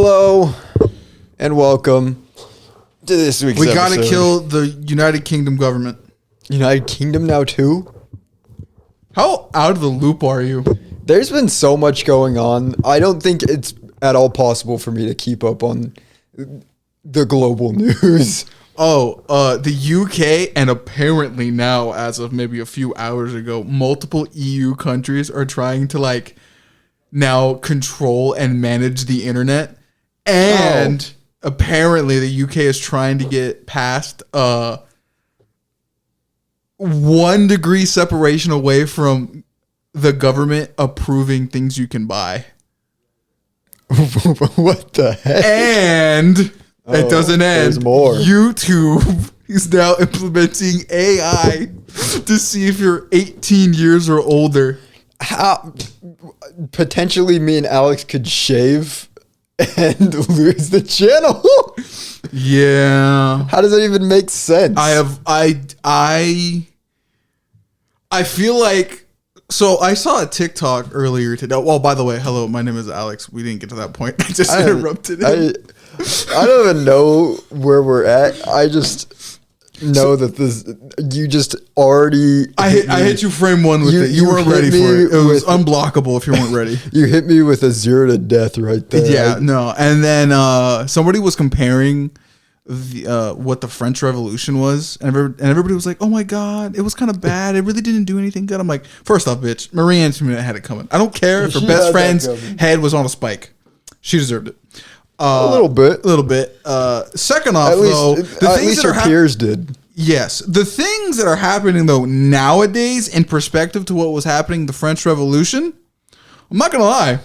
Hello and welcome to this week's We episode. gotta kill the United Kingdom government. United Kingdom now too? How out of the loop are you? There's been so much going on. I don't think it's at all possible for me to keep up on the global news. The UK, and apparently now, as of maybe a few hours ago, multiple EU countries are trying to now control and manage the internet. And apparently the UK is trying to get past 1 degree separation away from the government approving things you can buy. What the heck? And it doesn't end. There's more. YouTube is now implementing AI to see if you're 18 years or older. How potentially me and Alex could shave and lose the channel. Yeah. How does that even make sense? I feel like, so I saw a TikTok earlier today. Well, by the way, hello, my name is Alex. We didn't get to that point. I just interrupted him. I don't even know where we're at. I just know that you just already. I hit you frame one with it. You weren't ready for it. It was unblockable if you weren't ready. You hit me with a 0 to death right there. Yeah, no. And then somebody was comparing what the French Revolution was, and everybody was like, "Oh my God, it was kind of bad. It really didn't do anything good." I'm like, first off, bitch, Marie Antoinette had it coming. I don't care if her best friend's head was on a spike. She deserved it. A little bit. Second off, At though, least her peers did. Yes. The things that are happening, though, nowadays, in perspective to what was happening in the French Revolution, I'm not going to lie.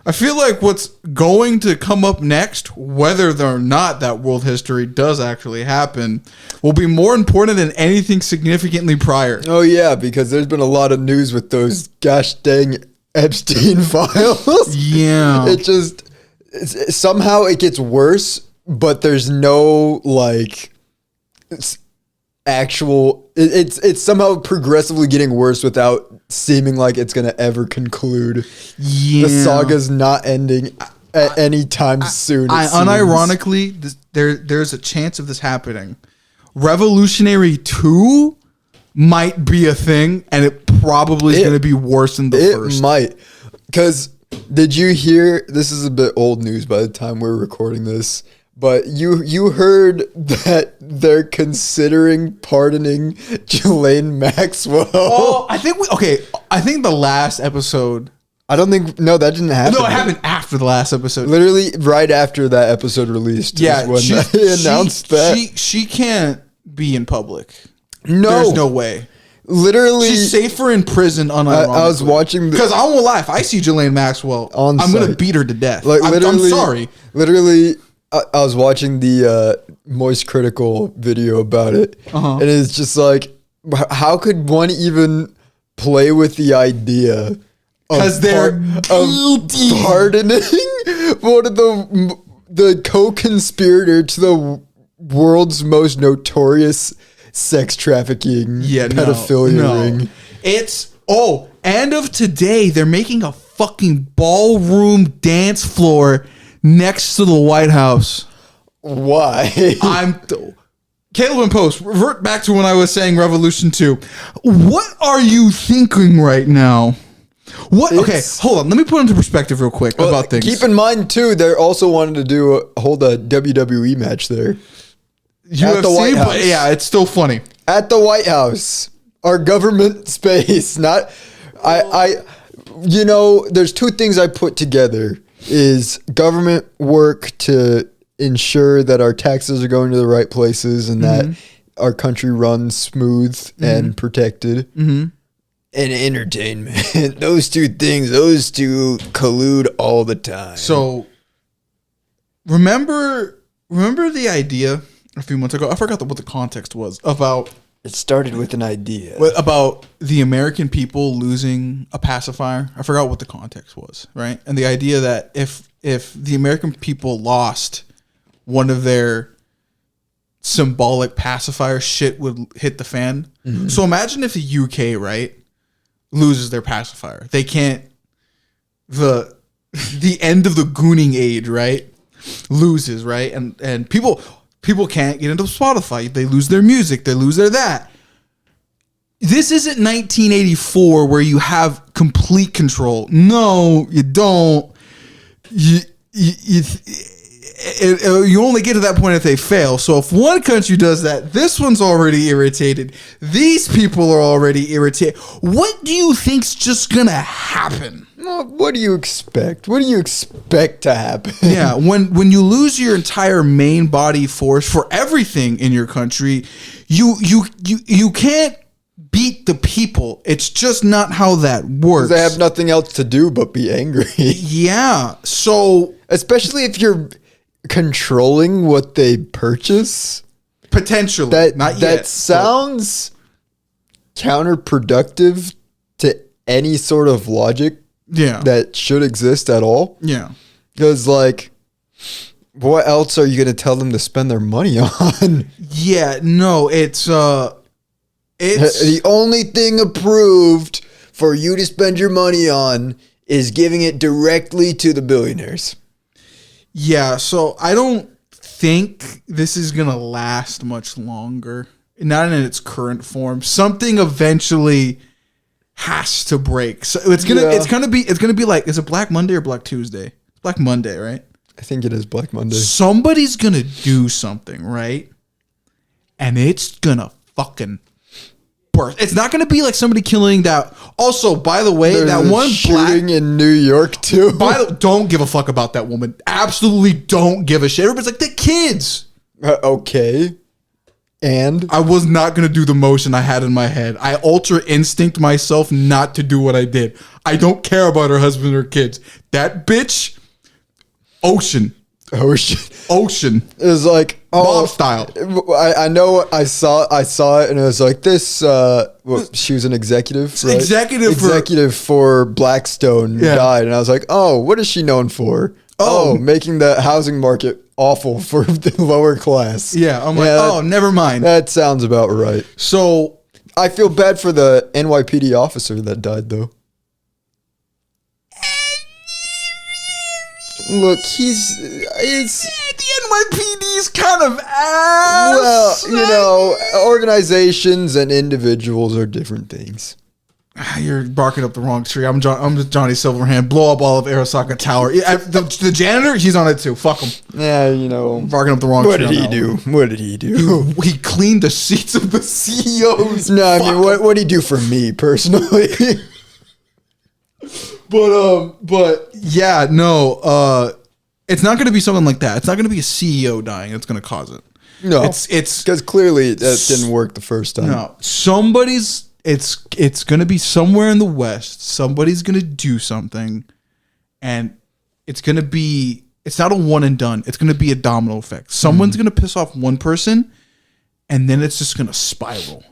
I feel like what's going to come up next, whether or not that world history does actually happen, will be more important than anything significantly prior. Oh, yeah, because there's been a lot of news with those gosh dang Epstein files. Yeah. Somehow it gets worse, but there's no it's somehow progressively getting worse without seeming like it's going to ever conclude. Yeah. The saga's not ending at any time soon. Unironically, there's a chance of this happening. Revolutionary 2 might be a thing, and it probably is going to be worse than the first. It might. Because did you hear, this is a bit old news by the time we're recording this, but you heard that they're considering pardoning Ghislaine Maxwell. Oh, I think the last episode. I don't think, no, that didn't happen. No, it happened after the last episode. Literally right after that episode released. Yeah, when they announced that. She can't be in public. No. There's no way. Literally. She's safer in prison unironically. I was watching. Because I won't lie, if I see Ghislaine Maxwell, I'm going to beat her to death. I'm sorry. Literally, I was watching the Moist Critical video about it. And it's just like, how could one even play with the idea because they're guilty of pardoning one of the co-conspirator to the world's most notorious sex trafficking pedophilia ring. It's and of today they're making a fucking ballroom dance floor next to the White House. Why? Caleb and Post, revert back to when I was saying Revolution 2. What are you thinking right now? Okay, hold on. Let me put into perspective real quick about things. Keep in mind, too, they're also wanting to hold a WWE match there. UFC, at the White House. But yeah, it's still funny. At the White House. Our government space. There's two things I put together. Is government work to ensure that our taxes are going to the right places and that our country runs smooth and protected. And entertainment. Those two collude all the time. So remember the idea a few months ago? I forgot what the context was about. It started with an idea. About the American people losing a pacifier. I forgot what the context was, right? And the idea that if the American people lost one of their symbolic pacifiers, shit would hit the fan. So imagine if the UK, right, loses their pacifier. They can't, the end of the gooning age, right? loses, right? And people can't get into Spotify. They lose their music. They lose their that. This isn't 1984 where you have complete control. No, you don't. You only get to that point if they fail. So if one country does that, this one's already irritated. These people are already irritated. What do you think's just gonna happen? What do you expect? What do you expect to happen? Yeah, when you lose your entire main body force for everything in your country, you can't beat the people. It's just not how that works. They have nothing else to do but be angry. Yeah. So especially if you're controlling what they purchase. Potentially. That sounds counterproductive to any sort of logic that should exist at all. Yeah. Because, like, what else are you going to tell them to spend their money on? Yeah, no, it's the only thing approved for you to spend your money on is giving it directly to the billionaires. Yeah, so I don't think this is gonna last much longer. Not in its current form. Something eventually has to break. So it's gonna be like, is it Black Monday or Black Tuesday? It's Black Monday, right? I think it is Black Monday. Somebody's gonna do something, right? And it's gonna fucking burst. It's not going to be like somebody killing that. Also, by the way, there's that one shooting in New York too. Don't give a fuck about that woman. Absolutely don't give a shit. Everybody's like, the kids. Okay. And I was not going to do the motion I had in my head. I ultra instinct myself not to do what I did. I don't care about her husband or kids. That bitch, Ocean. It was like Bob style. I know. I saw it, and it was like this. She was an executive. Right? Executive for Blackstone died, and I was like, oh, what is she known for? Oh, making the housing market awful for the lower class. Yeah, I'm like, never mind. That sounds about right. So I feel bad for the NYPD officer that died, though. Look, the NYPD is kind of ass. Well, organizations and individuals are different things. You're barking up the wrong tree. I'm Johnny Silverhand. Blow up all of Arasaka Tower. The janitor, he's on it too. Fuck him. Yeah, barking up the wrong tree. What did he do? He cleaned the seats of the CEOs. No, I mean, what did he do for me personally? But yeah, no, it's not going to be something like that. It's not going to be a CEO dying that's going to cause it. No, it's because clearly that didn't work the first time. No, it's going to be somewhere in the West. Somebody's going to do something, and it's not a one and done. It's going to be a domino effect. Someone's going to piss off one person, and then it's just going to spiral.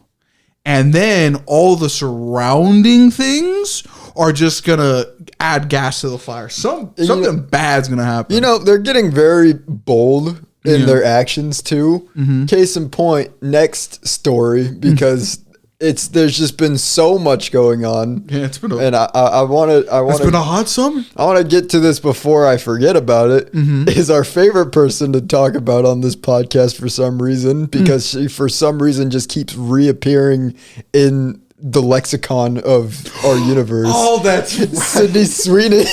And then all the surrounding things are just going to add gas to the fire. Something bad's going to happen. They're getting very bold in their actions too. Mm-hmm. Case in point, next story, because there's just been so much going on. Yeah, it's been it's been a hot summer. I want to get to this before I forget about it. Mm-hmm. Is our favorite person to talk about on this podcast for some reason, because she for some reason just keeps reappearing in the lexicon of our universe. Oh, that's right. Sydney Sweeney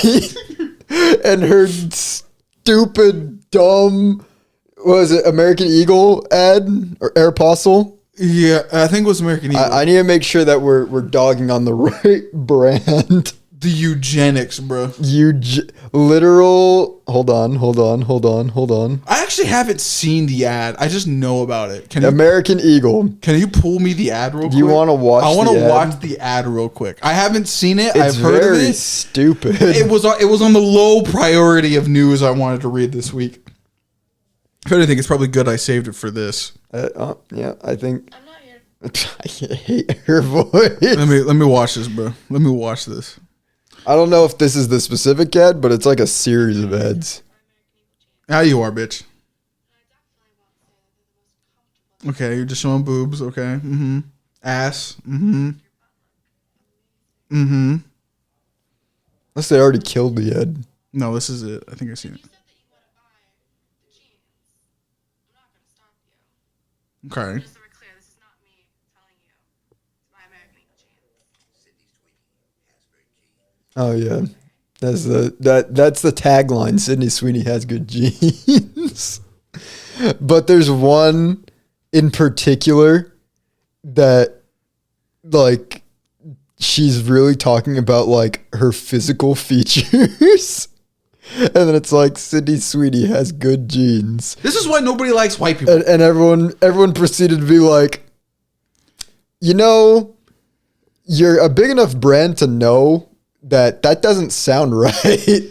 and her stupid, dumb, what was it, American Eagle ad or Aeropostale? Yeah, I think it was American Eagle. I need to make sure that we're dogging on the right brand. The eugenics, bro. Literal. Hold on. I actually haven't seen the ad. I just know about it. American Eagle. Can you pull me the ad real quick? Do you want to watch? I want to watch the ad real quick. I haven't seen it. I've heard of it. It's Stupid. It was on the low priority of news I wanted to read this week. If anything, it's probably good I saved it for this. Yeah, I think. I'm not here. I hate her voice. Let me watch this, bro. Let me watch this. I don't know if this is the specific ad, but it's like a series of ads. How you are, bitch. Okay, you're just showing boobs. Okay. Mm-hmm. Ass. Mm-hmm. Mm-hmm. Unless they already killed the ad. No, this is it. I think I've seen it. Okay. Just so we're clear, this is not me telling you. It's my American Eagle genes. Oh yeah, that's the tagline. Sydney Sweeney has good genes. But there's one in particular that, like, she's really talking about like her physical features. And then it's like, Sydney Sweeney has good genes. This is why nobody likes white people. And everyone proceeded to be like, you know, you're a big enough brand to know that doesn't sound right.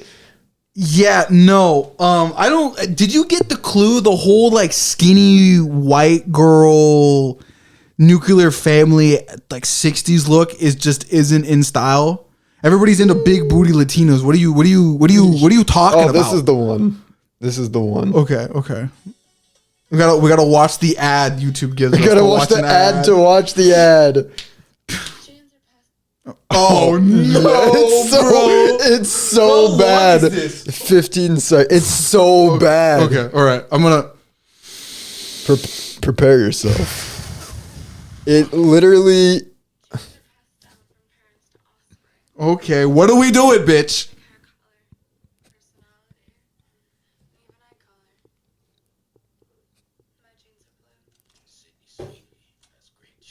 Yeah, no. I don't. Did you get the clue? The whole like skinny white girl nuclear family like 60s look isn't in style. Everybody's into big booty Latinos. What are you talking about? This is the one. This is the one. Okay. We gotta watch the ad YouTube gives us. We gotta watch the ad to watch the ad. Oh no, it's so bad. 15 seconds. It's so bad. Okay, all right. I'm gonna prepare yourself. It literally. Okay, what are we doing, bitch?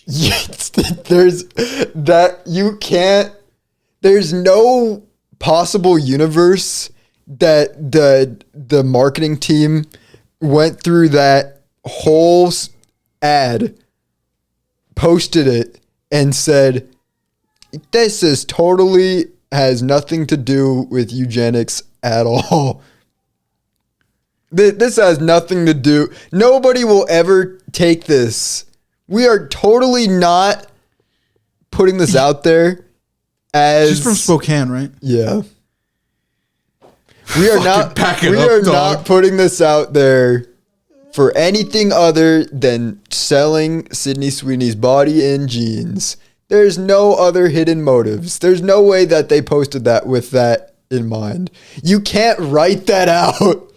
Yes, there's that you can't. There's no possible universe that the marketing team went through that whole ad, posted it, and said, "This is totally has nothing to do with eugenics at all. This has nothing to do. Nobody will ever take this. We are totally not putting this out there as." She's from Spokane, right? Yeah. We are not. We are not putting this out there for anything other than selling Sydney Sweeney's body and jeans. There's no other hidden motives. There's no way that they posted that with that in mind. You can't write that out.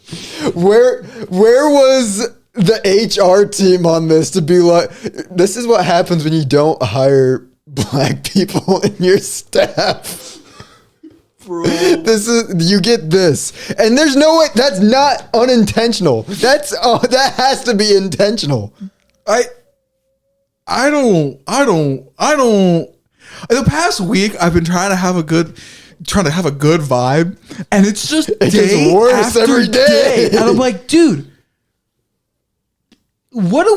Where was the HR team on this to be like, this is what happens when you don't hire black people in your staff? Bro. You get this. And there's no way, that's not unintentional. That has to be intentional. I don't. In the past week, I've been trying to have a good vibe, and it's just day worse after every day. And I'm like, dude, what do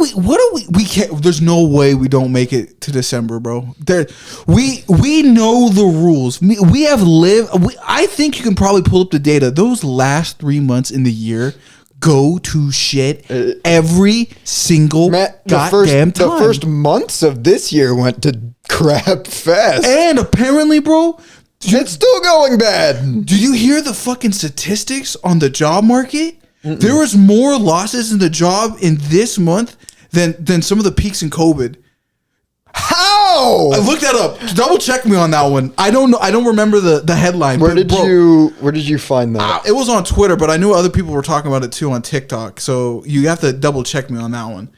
we can't. There's no way we don't make it to December, bro. We know the rules. We have lived. I think you can probably pull up the data. Those last 3 months in the year go to shit every single goddamn time. The first months of this year went to crap fast. And apparently, bro, it's still going bad. Did you hear the fucking statistics on the job market? There was more losses in the job in this month than some of the peaks in COVID. How? I looked that up. Double check me on that one. I don't know. I don't remember the headline. Where did you find that? It was on Twitter, but I knew other people were talking about it too on TikTok. So you have to double check me on that one.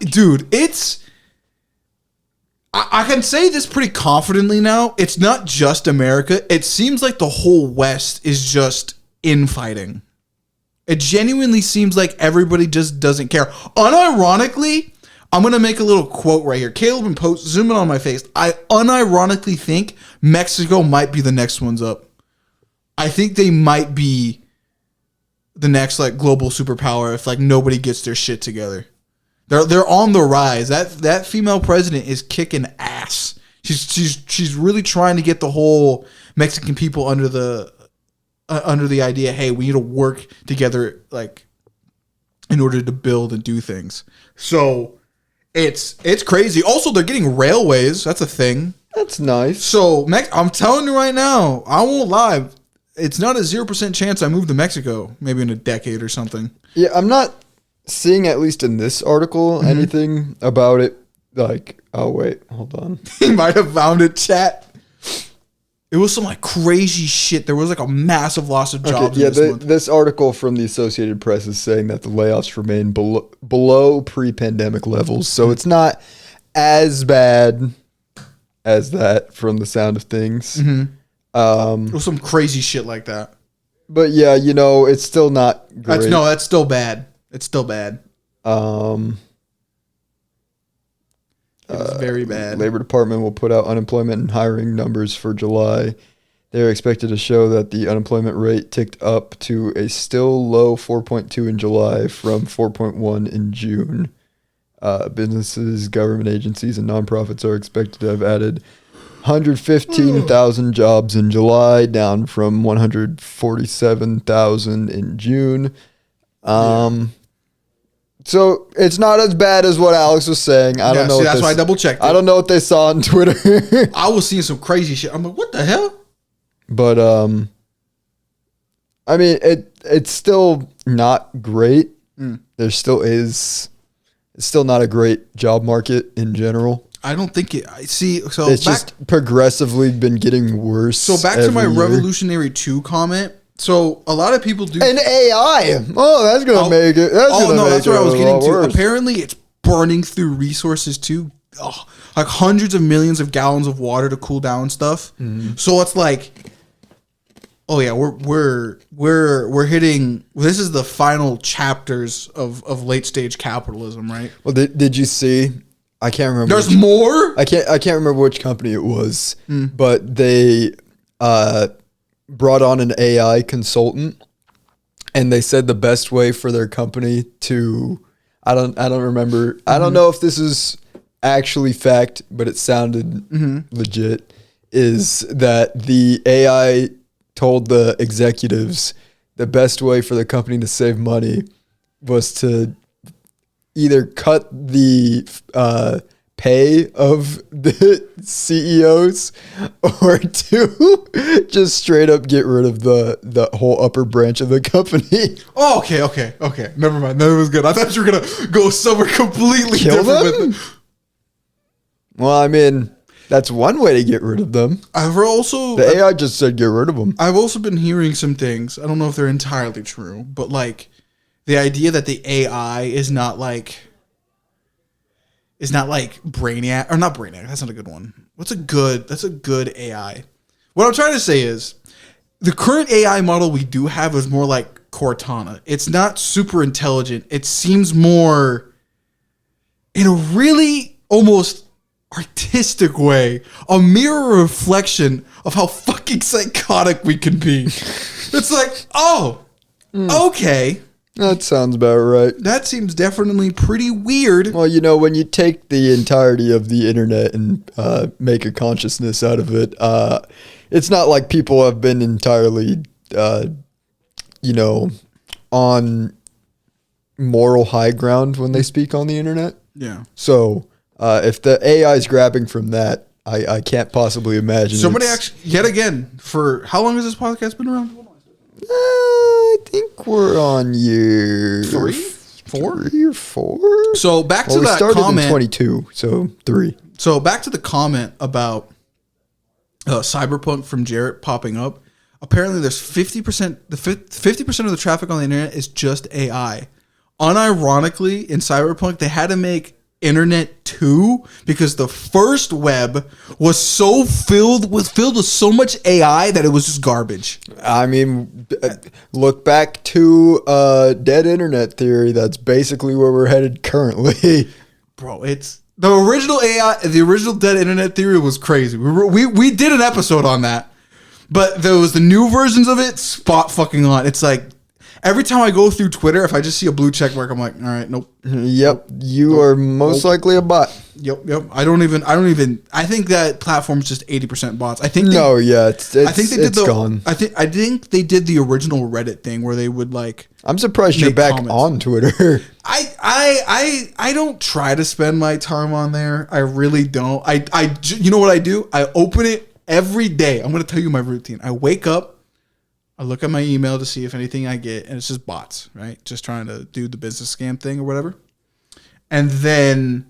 Dude, I can say this pretty confidently now. It's not just America. It seems like the whole West is just infighting. It genuinely seems like everybody just doesn't care. Unironically, I'm going to make a little quote right here. Caleb and Post, zoom in on my face. I unironically think Mexico might be the next ones up. I think they might be the next like global superpower if like nobody gets their shit together. They're on the rise. That female president is kicking ass. She's really trying to get the whole Mexican people under the idea, hey, we need to work together like in order to build and do things. So it's crazy. Also, they're getting railways. That's a thing. That's nice. So I'm telling you right now, I won't lie. It's not a 0% chance I move to Mexico maybe in a decade or something. Yeah, I'm not seeing, at least in this article, anything about it. Like, oh wait, hold on. He might have found it, chat. It was some like crazy shit. There was like a massive loss of jobs. Yeah, this month. this article from the Associated Press is saying that the layoffs remain below pre-pandemic levels. So it's not as bad as that from the sound of things. It was some crazy shit like that. But yeah, you know, it's still not great. That's still bad. It's still bad. It's very bad. Labor Department will put out unemployment and hiring numbers for July. They're expected to show that the unemployment rate ticked up to a still low 4.2 in July from 4.1 in June. Businesses, government agencies, and nonprofits are expected to have added 115,000 jobs in July, down from 147,000 in June. So it's not as bad as what Alex was saying. I don't know. That's why I double checked. I don't know what they saw on Twitter. I was seeing some crazy shit. I'm like, what the hell? But I mean, it's still not great. There still is. It's still not a great job market in general. I don't think it. I see. So it's just progressively been getting worse. So back to my Revolutionary 2 comment. So a lot of people do. And AI. Oh, that's gonna make it. That's what I was getting to. Apparently, it's burning through resources too. Oh, like hundreds of millions of gallons of water to cool down stuff. So it's like, oh yeah, we're hitting. This is the final chapters of late stage capitalism, right? Well, did you see? I can't remember. There's more. I can't remember which company it was, but they brought on an AI consultant, and they said the best way for their company to, I don't remember. I don't know if this is actually fact, but it sounded legit, is that the AI told the executives the best way for the company to save money was to either cut the pay of the CEOs or to just straight up get rid of the whole upper branch of the company. Oh, okay. Never mind. That was good. I thought you were gonna go somewhere completely Kill different. them? Well, I mean, that's one way to get rid of them. The AI just said get rid of them. I've also been hearing some things. I don't know if they're entirely true, but like the idea that the AI is not like Brainiac, or not Brainiac. That's not a good one. That's a good AI. What I'm trying to say is the current AI model we do have is more like Cortana. It's not super intelligent. It seems more in a really almost artistic way, a mirror reflection of how fucking psychotic we can be. It's like, okay. That sounds about right. That seems definitely pretty weird. Well, you know, when you take the entirety of the internet and make a consciousness out of it, it's not like people have been entirely, on moral high ground when they speak on the internet. Yeah. So if the AI is grabbing from that, I can't possibly imagine. Somebody actually, yet again, for how long has this podcast been around? I think we're on year 3 or 4. So back to we that started comment. in 22, so 3. So back to the comment about Cyberpunk from Jarrett popping up. Apparently, there's 50%. The 50% of the traffic on the internet is just AI. Unironically, in Cyberpunk, they had to make Internet 2 because the first web was so filled with so much AI that it was just garbage. I mean, look back to dead internet theory. That's basically where we're headed currently. Bro, it's the original AI. The original dead internet theory was crazy. We did an episode on that, but there was the new versions of it spot fucking on. It's like every time I go through Twitter, if I just see a blue check mark, I'm like, all right, nope. Yep, you are most likely a bot. Yep. I don't even. I think that platform's just 80% bots. I think. I think they did gone. I think they did the original Reddit thing where they would like. I'm surprised you're back on Twitter. I don't try to spend my time on there. I really don't. You know what I do? I open it every day. I'm gonna tell you my routine. I wake up. I look at my email to see if anything I get, and it's just bots, right? Just trying to do the business scam thing or whatever. And then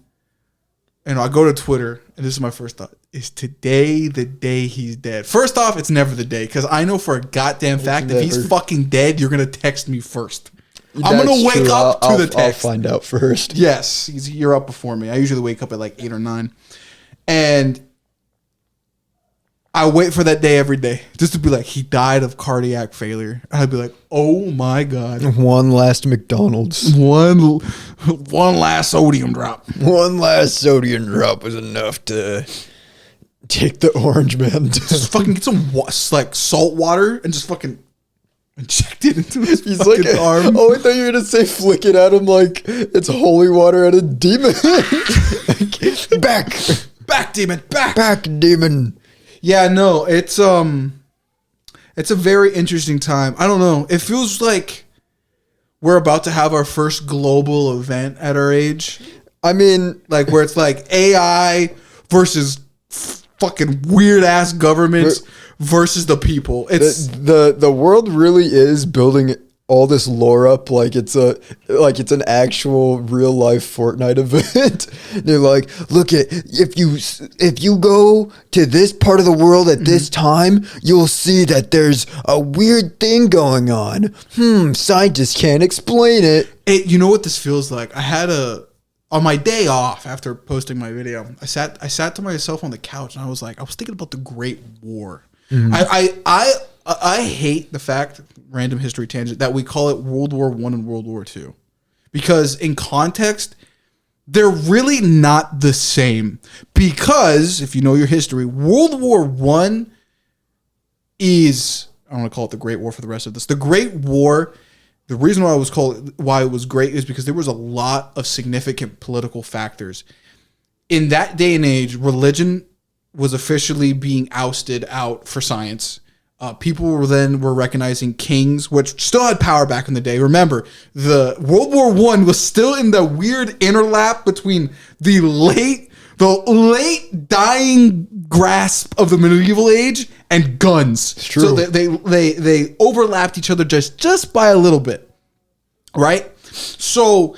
and I go to Twitter, and this is my first thought: is today the day he's dead? First off, it's never the day, because I know for a goddamn fact if he's fucking dead, you're gonna text me first. I'm gonna wake up to the text. I'll find out first. Yes, you're up before me. I usually wake up at like 8 or 9, and I wait for that day every day just to be like, he died of cardiac failure. And I'd be like, oh my God. One last McDonald's. One last sodium drop. One last sodium drop was enough to take the orange man. Just fucking get some like salt water and just fucking inject it into his He's fucking like, arm. oh, I thought you were going to say flick it at him like it's holy water at a demon. Back, demon, back. Back, demon. Yeah, no, it's a very interesting time. I don't know. It feels like we're about to have our first global event at our age. I mean, like where it's like AI versus fucking weird ass governments versus the people. It's the world really is building all this lore up like it's an actual real life Fortnite event. They're like, look at if you go to this part of the world at this time, you'll see that there's a weird thing going on. Scientists can't explain it. You know what this feels like? I had on my day off after posting my video, I sat to myself on the couch and I was thinking about the Great War. I hate the fact, random history tangent, that we call it World War I and World War II. Because in context, they're really not the same. Because, if you know your history, World War I is, I don't want to call it the Great War for the rest of this. The Great War, the reason why it was great is because there was a lot of significant political factors. In that day and age, religion was officially being ousted out for science. People were recognizing kings, which still had power back in the day. Remember, the World War I was still in the weird interlap between the late dying grasp of the medieval age and guns. It's true. So they overlapped each other just by a little bit, right? So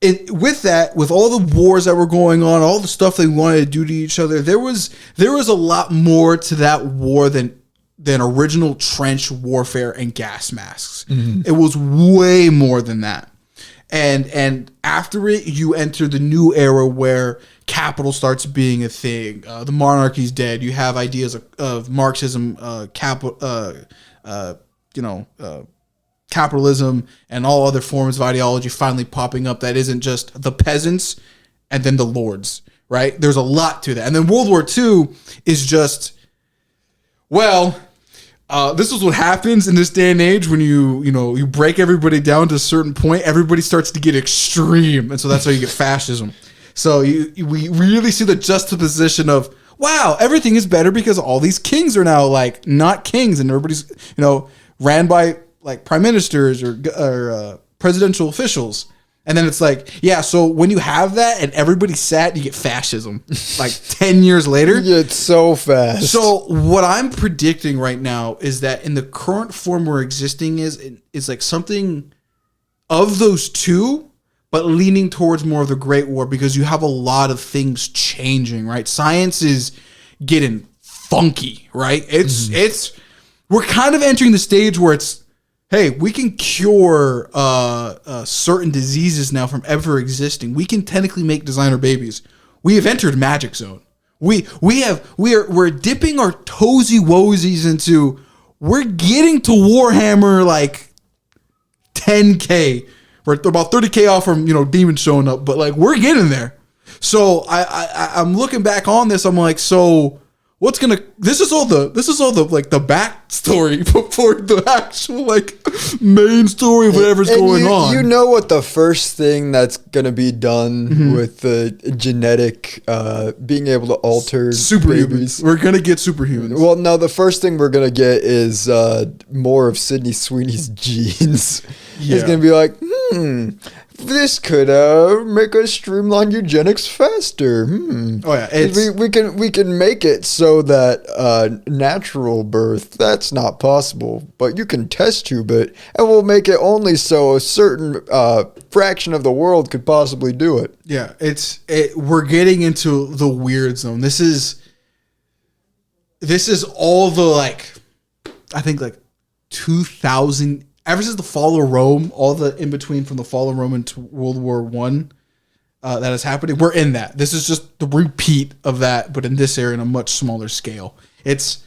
with all the wars that were going on, all the stuff they wanted to do to each other, there was a lot more to that war than original trench warfare and gas masks. Mm-hmm. It was way more than that. And after it, you enter the new era where capital starts being a thing. The monarchy's dead. You have ideas of Marxism, capitalism, and all other forms of ideology finally popping up that isn't just the peasants and then the lords, right? There's a lot to that. And then World War II is just, this is what happens in this day and age when you break everybody down to a certain point. Everybody starts to get extreme, and so that's how you get fascism. So we really see the juxtaposition of, wow, everything is better because all these kings are now like not kings, and everybody's ran by like prime ministers or presidential officials. And then it's like, yeah, so when you have that and everybody's sad, you get fascism like 10 years later. Yeah, it's so fast. So what I'm predicting right now is that in the current form we're existing is like something of those two, but leaning towards more of the Great War, because you have a lot of things changing, right? Science is getting funky, right? We're kind of entering the stage where it's, hey, we can cure certain diseases now from ever existing. We can technically make designer babies. We have entered magic zone. We're dipping our toesy woesies into, we're getting to Warhammer like 10K. We're about 30K off from demons showing up, but like we're getting there. So I'm looking back on this. I'm like, so this is all the like the backstory before the actual like main story of whatever's going on. You know what the first thing that's gonna be done with the genetic being able to alter superhumans. babies? We're gonna get superhumans. Well, no, the first thing we're gonna get is more of Sydney Sweeney's genes. Yeah. It's gonna be like, this could make us streamline eugenics faster. Oh yeah, we can make it so that natural birth, that's not possible, but you can test tube it, and we'll make it only so a certain fraction of the world could possibly do it. Yeah, we're getting into the weird zone. This is all the I think 2000, ever since the fall of Rome, all the in between from the fall of Rome into World War One that is happening. We're in that. This is just the repeat of that, but in this area in a much smaller scale. It's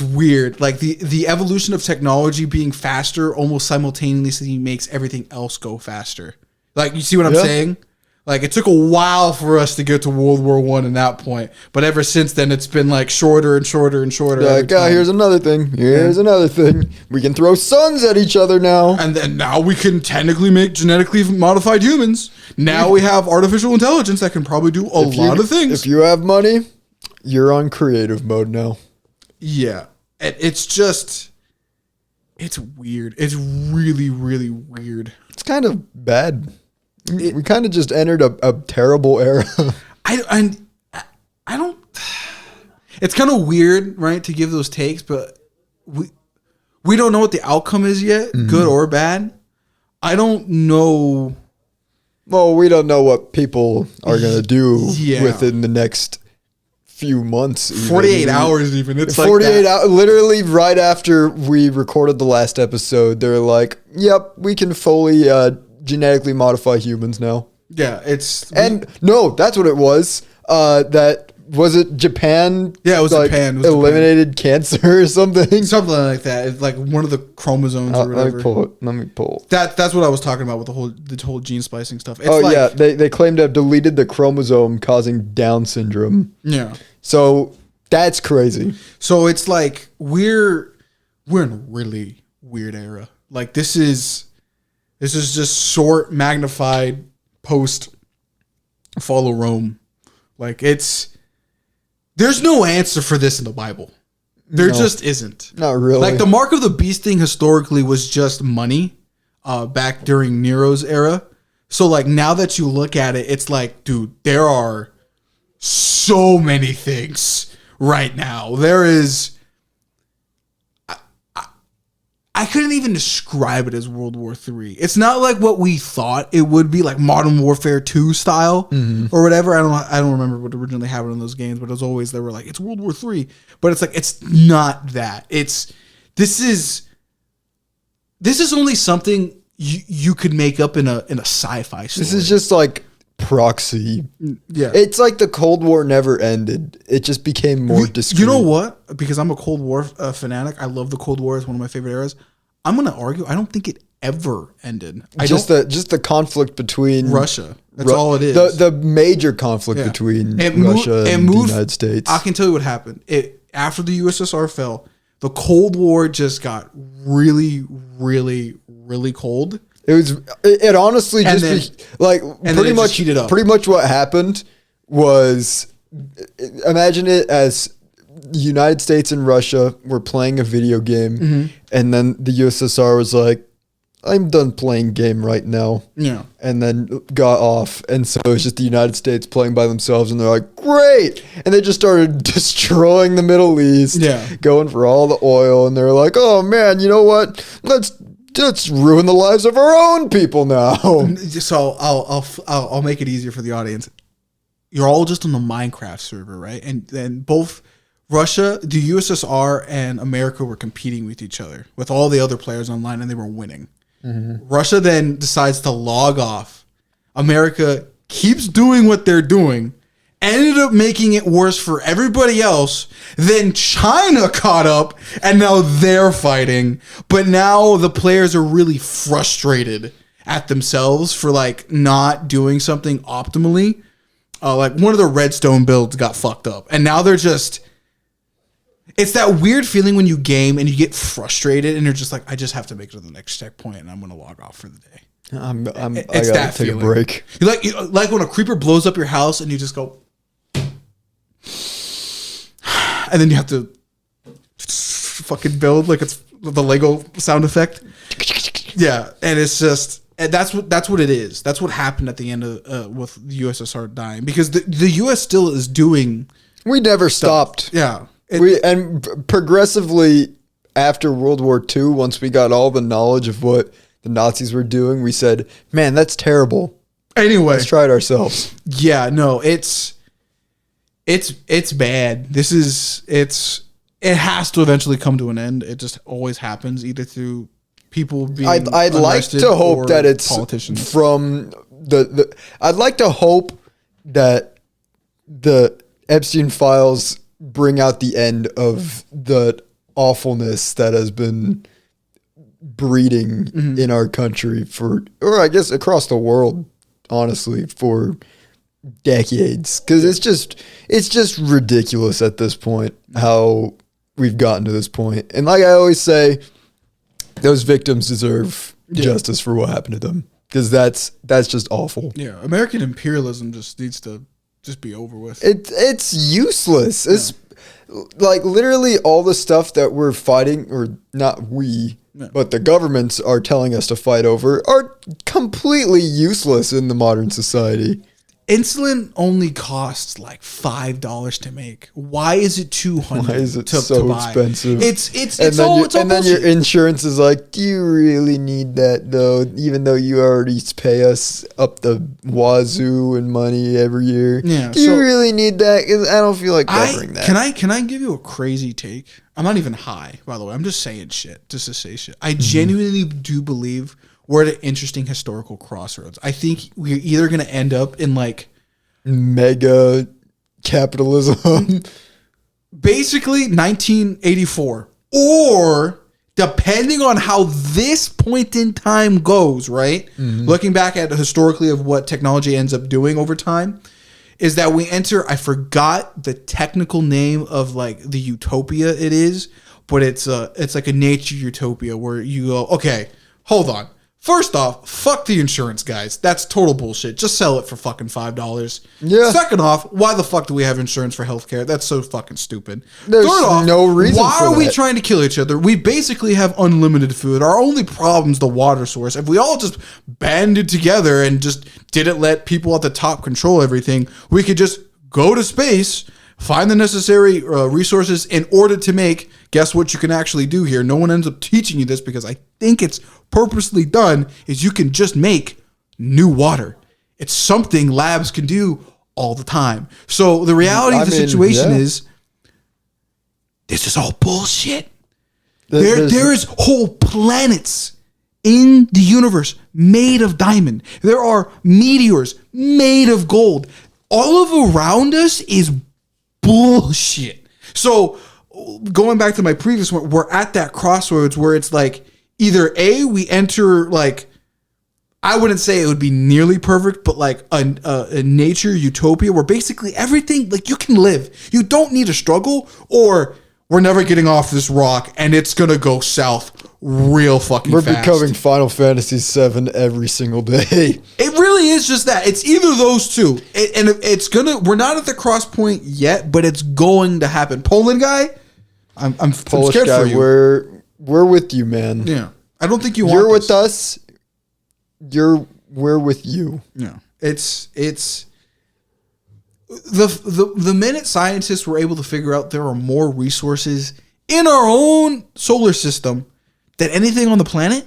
weird. Like the evolution of technology being faster almost simultaneously makes everything else go faster. Like, you see what I'm saying? Like, it took a while for us to get to World War One in that point, but ever since then, it's been shorter and shorter and shorter. Here's another thing. Here's another thing. We can throw suns at each other now. And then now we can technically make genetically modified humans. Now we have artificial intelligence that can probably do a lot of things. If you have money, you're on creative mode now. Yeah. It's weird. It's really, really weird. It's kind of bad. We kind of just entered a terrible era. I don't. It's kind of weird, right, to give those takes, but we don't know what the outcome is yet, good or bad. I don't know. Well, we don't know what people are gonna do within the next few months. 48 hours, even. It's 48 hours. Literally, right after we recorded the last episode, they're like, "Yep, we can fully genetically modify humans now." Yeah, no, that's what it was. Was it Japan? Yeah, it was Japan. It was eliminated cancer or something. Something like that. It's like one of the chromosomes or whatever. Let me pull. That's what I was talking about with the whole gene splicing stuff. It's they claim to have deleted the chromosome causing Down syndrome. Yeah. So that's crazy. So it's like we're in a really weird era. Like, this is just short, magnified post fall of Rome. Like, there's no answer for this in the Bible. There just isn't. Not really. Like, the mark of the beast thing historically was just money back during Nero's era. So, like, now that you look at it, it's like, dude, there are so many things right now. There is... I couldn't even describe it as World War III. It's not like what we thought it would be, like Modern Warfare 2 style or whatever. I don't remember what originally happened in those games, but it was always, they were like, it's World War III. But it's like, it's not that. This is only something you could make up in a sci-fi story. This is just like proxy. Yeah. It's like the Cold War never ended. It just became more discreet. You know what? Because I'm a Cold War fanatic. I love the Cold War. It's one of my favorite eras. I'm going to argue, I don't think it ever ended. Just the conflict between Russia. That's all it is. The major conflict between Russia and the United States. I can tell you what happened. After the USSR fell, the Cold War just got really, really, really cold. It honestly pretty much what happened was, imagine it as the United States and Russia were playing a video game, and then the USSR was like, I'm done playing game right now. Yeah. And then got off. And so it's just the United States playing by themselves, and they're like, great. And they just started destroying the Middle East, going for all the oil, and they're like, oh man, you know what? Let's ruin the lives of our own people now. So I'll make it easier for the audience. You're all just on the Minecraft server, right? And then both Russia, the USSR, and America were competing with each other, with all the other players online, and they were winning. Russia then decides to log off. America keeps doing what they're doing, ended up making it worse for everybody else. Then China caught up, and now they're fighting. But now the players are really frustrated at themselves for like not doing something optimally. Like one of the redstone builds got fucked up, and now they're just... It's that weird feeling when you game and you get frustrated and you're just like, I just have to make it to the next checkpoint and I'm going to log off for the day. I gotta take a break. You like when a creeper blows up your house and you just go, and then you have to fucking build like it's the Lego sound effect. Yeah, and it's just And that's what it is. That's what happened at the end of with the USSR dying, because the US still is doing. We never stopped. Yeah, And progressively after World War II, once we got all the knowledge of what the Nazis were doing, we said, "Man, that's terrible. Anyway, Let's try it ourselves." Yeah, no, it's bad. It has to eventually come to an end. It just always happens, either through people being. I'd like to hope that it's politicians. from the. I'd like to hope that the Epstein files bring out the end of the awfulness that has been breeding in our country or I guess across the world, honestly, for decades. Because it's just ridiculous at this point how we've gotten to this point. And like I always say, those victims deserve justice for what happened to them, because that's just awful. Yeah, American imperialism just needs to just be over with. It's useless. It's like literally all the stuff that we're fighting, or not we, but the governments are telling us to fight over, are completely useless in the modern society. Insulin only costs like $5 to make. Why is it $200? Why is it so expensive? And then your insurance is like, do you really need that though? Even though you already pay us up the wazoo in money every year. Yeah. Do you really need that? 'Cause I don't feel like covering that. Can I give you a crazy take? I'm not even high, by the way. I'm just saying shit, just to say shit. I genuinely do believe we're at an interesting historical crossroads. I think we're either going to end up in like mega capitalism, basically 1984, or depending on how this point in time goes, right? Looking back at historically of what technology ends up doing over time, is that we enter, I forgot the technical name of like the utopia it is, but it's like a nature utopia where you go, okay, hold on. First off, fuck the insurance, guys. That's total bullshit. Just sell it for fucking $5. Yeah. Second off, why the fuck do we have insurance for healthcare? That's so fucking stupid. There's Third off, no reason why for are we that. trying to kill each other? We basically have unlimited food. Our only problem's the water source. If we all just banded together and just didn't let people at the top control everything, we could just go to space, find the necessary resources in order to make, guess what you can actually do here? No one ends up teaching you this because I think it's purposely done, is you can just make new water. It's something labs can do all the time. So the reality of the situation is, this is all bullshit. There is whole planets in the universe made of diamond. There are meteors made of gold. All of around us is bullshit. So going back to my previous one, we're at that crossroads where it's like either A, we enter like, I wouldn't say it would be nearly perfect, but like a nature utopia where basically everything, like you can live. You don't need to struggle, or we're never getting off this rock and it's going to go south real fucking fast. We're becoming Final Fantasy VII every single day. It really is just that. It's either those two. And it's going to, we're not at the cross point yet, but it's going to happen. Poland guy, I'm Polish scared guy, for you. We're with you, man. Yeah. I don't think you You're want with us. We're with you. Yeah. It's the minute scientists were able to figure out there are more resources in our own solar system than anything on the planet,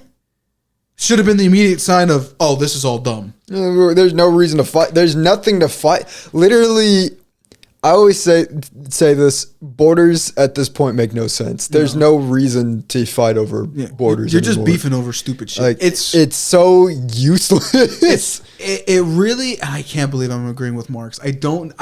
should have been the immediate sign of, oh, this is all dumb. There's no reason to fight. There's nothing to fight. Literally, I always say this: borders at this point make no sense. There's no reason to fight over borders. You're just anymore. beefing over stupid shit. Like, it's so useless. It really, I can't believe I'm agreeing with Marx. I don't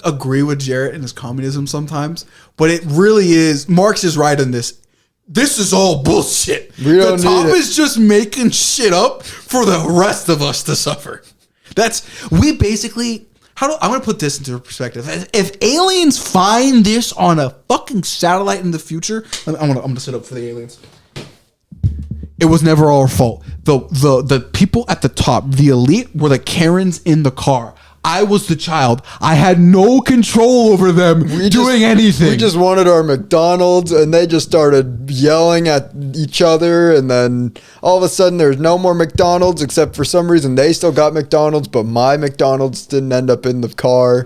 agree with Jarrett and his communism sometimes, but it really is. Marx is right on this. This is all bullshit. The top is just making shit up for the rest of us to suffer. We basically, I'm going to put this into perspective. If aliens find this on a fucking satellite in the future, I'm going to sit up for the aliens. It was never our fault. The people at the top, the elite, were the Karens in the car. I was the child. I had no control over them doing anything. We just wanted our McDonald's, and they just started yelling at each other, and then all of a sudden there's no more McDonald's, except for some reason they still got McDonald's, but my McDonald's didn't end up in the car.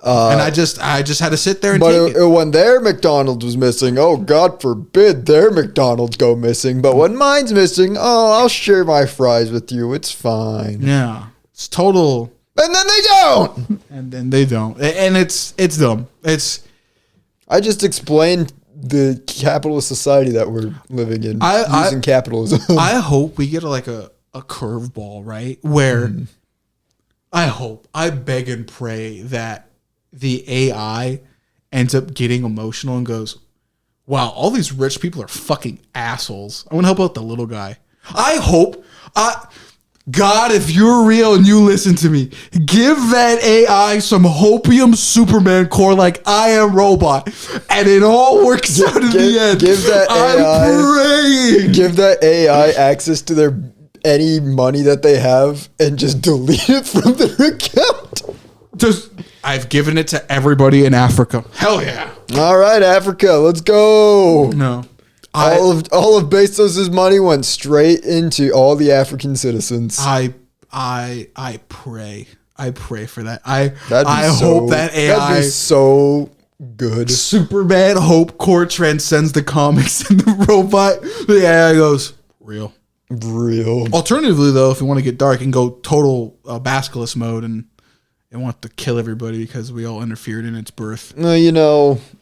And I just had to sit there and take it. When their McDonald's was missing, oh, God forbid their McDonald's go missing. But when mine's missing, oh, I'll share my fries with you. It's fine. Yeah. It's total. And then they don't. And then they don't. And it's dumb. I just explained the capitalist society that we're living in using capitalism. I hope we get a curveball, right? Where I beg and pray that the AI ends up getting emotional and goes, wow, all these rich people are fucking assholes. I want to help out the little guy. I hope, God, if you're real and you listen to me, give that AI some Hopium Superman core like I Am Robot, and it all works out in the end. Give that AI access to any money that they have and just delete it from their account. I've given it to everybody in Africa. Hell yeah. All right, Africa, let's go. No. All of Bezos' money went straight into all the African citizens. I pray. I pray for that. I hope that AI that'd be so good. Superman Hope Core transcends the comics and the robot. The AI goes real. Alternatively, though, if you want to get dark and go total basilisk mode and want to kill everybody because we all interfered in its birth. No,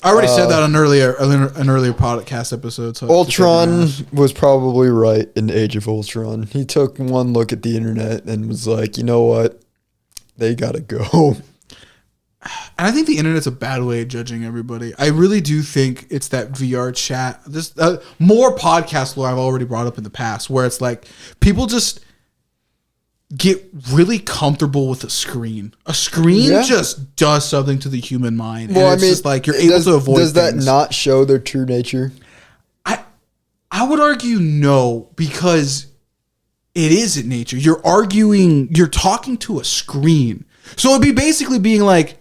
I already said that on an earlier podcast episode. So Ultron was probably right in Age of Ultron. He took one look at the internet and was like, you know what? They gotta go. And I think the internet's a bad way of judging everybody. I really do think it's that VR chat. This more podcast lore I've already brought up in the past, where it's like people just get really comfortable with a screen. A screen just does something to the human mind. Well, and it's just like you're able to avoid Does that things. not show their true nature? I would argue no, because it isn't nature. You're talking to a screen. So it'd be basically being like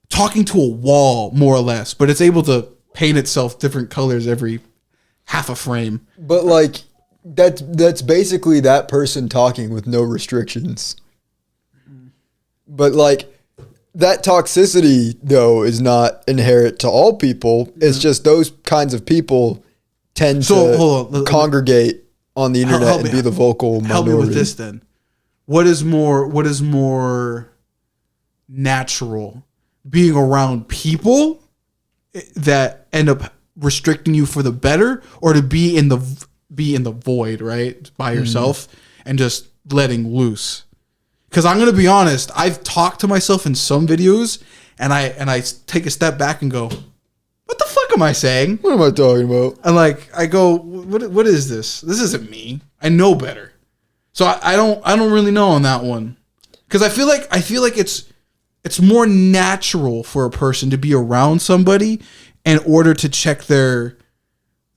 talking to a wall, more or less, but it's able to paint itself different colors every half a frame. But like that's basically that person talking with no restrictions. But like that toxicity though is not inherent to all people. It's just those kinds of people tend to congregate on the internet and be the vocal minority. Help me with this then. What is more natural? Being around people that end up restricting you for the better, or to be in the void, right, by yourself and just letting loose? Because I'm gonna be honest, I've talked to myself in some videos, and I take a step back and go, "What the fuck am I saying? What am I talking about?" And I go, "What is this? This isn't me. I know better." So I don't really know on that one, because I feel like it's more natural for a person to be around somebody in order to check their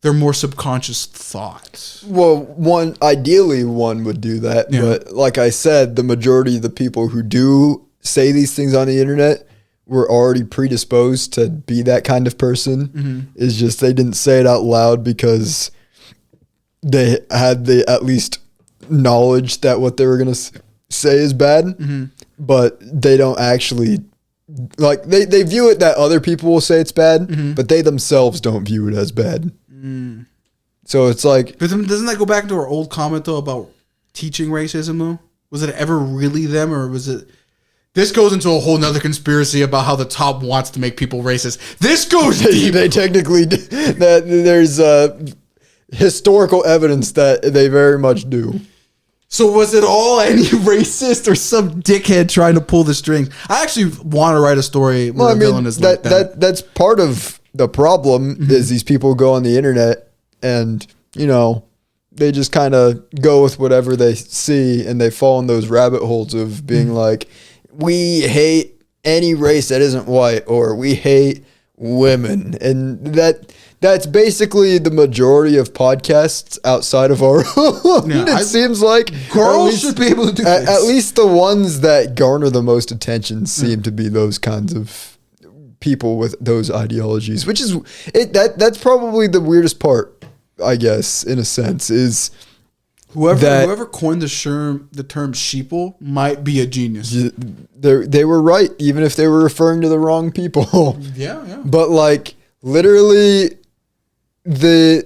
more subconscious thoughts. Well, ideally one would do that, but like I said, the majority of the people who do say these things on the internet were already predisposed to be that kind of person. It's just they didn't say it out loud because they had the at least knowledge that what they were going to say is bad, but they don't actually, like, they view it that other people will say it's bad, but they themselves don't view it as bad. So it's like, but doesn't that go back to our old comment though about teaching racism though? Was it ever really them, or was it? This goes into a whole nother conspiracy about how the top wants to make people racist. This goes deep. They technically, that there's historical evidence that they very much do. So was it all any racist or some dickhead trying to pull the strings? I actually want to write a story where a villain is like that. That's part of the problem is these people go on the internet and, they just kind of go with whatever they see, and they fall in those rabbit holes of being like, we hate any race that isn't white, or we hate women. And that's basically the majority of podcasts outside of our own. Yeah, It seems like girls should be able to do this. At least the ones that garner the most attention seem to be those kinds of people with those ideologies, which is that's probably the weirdest part, I guess, in a sense, is whoever coined the term sheeple might be a genius. They were right, even if they were referring to the wrong people. Yeah. But like literally I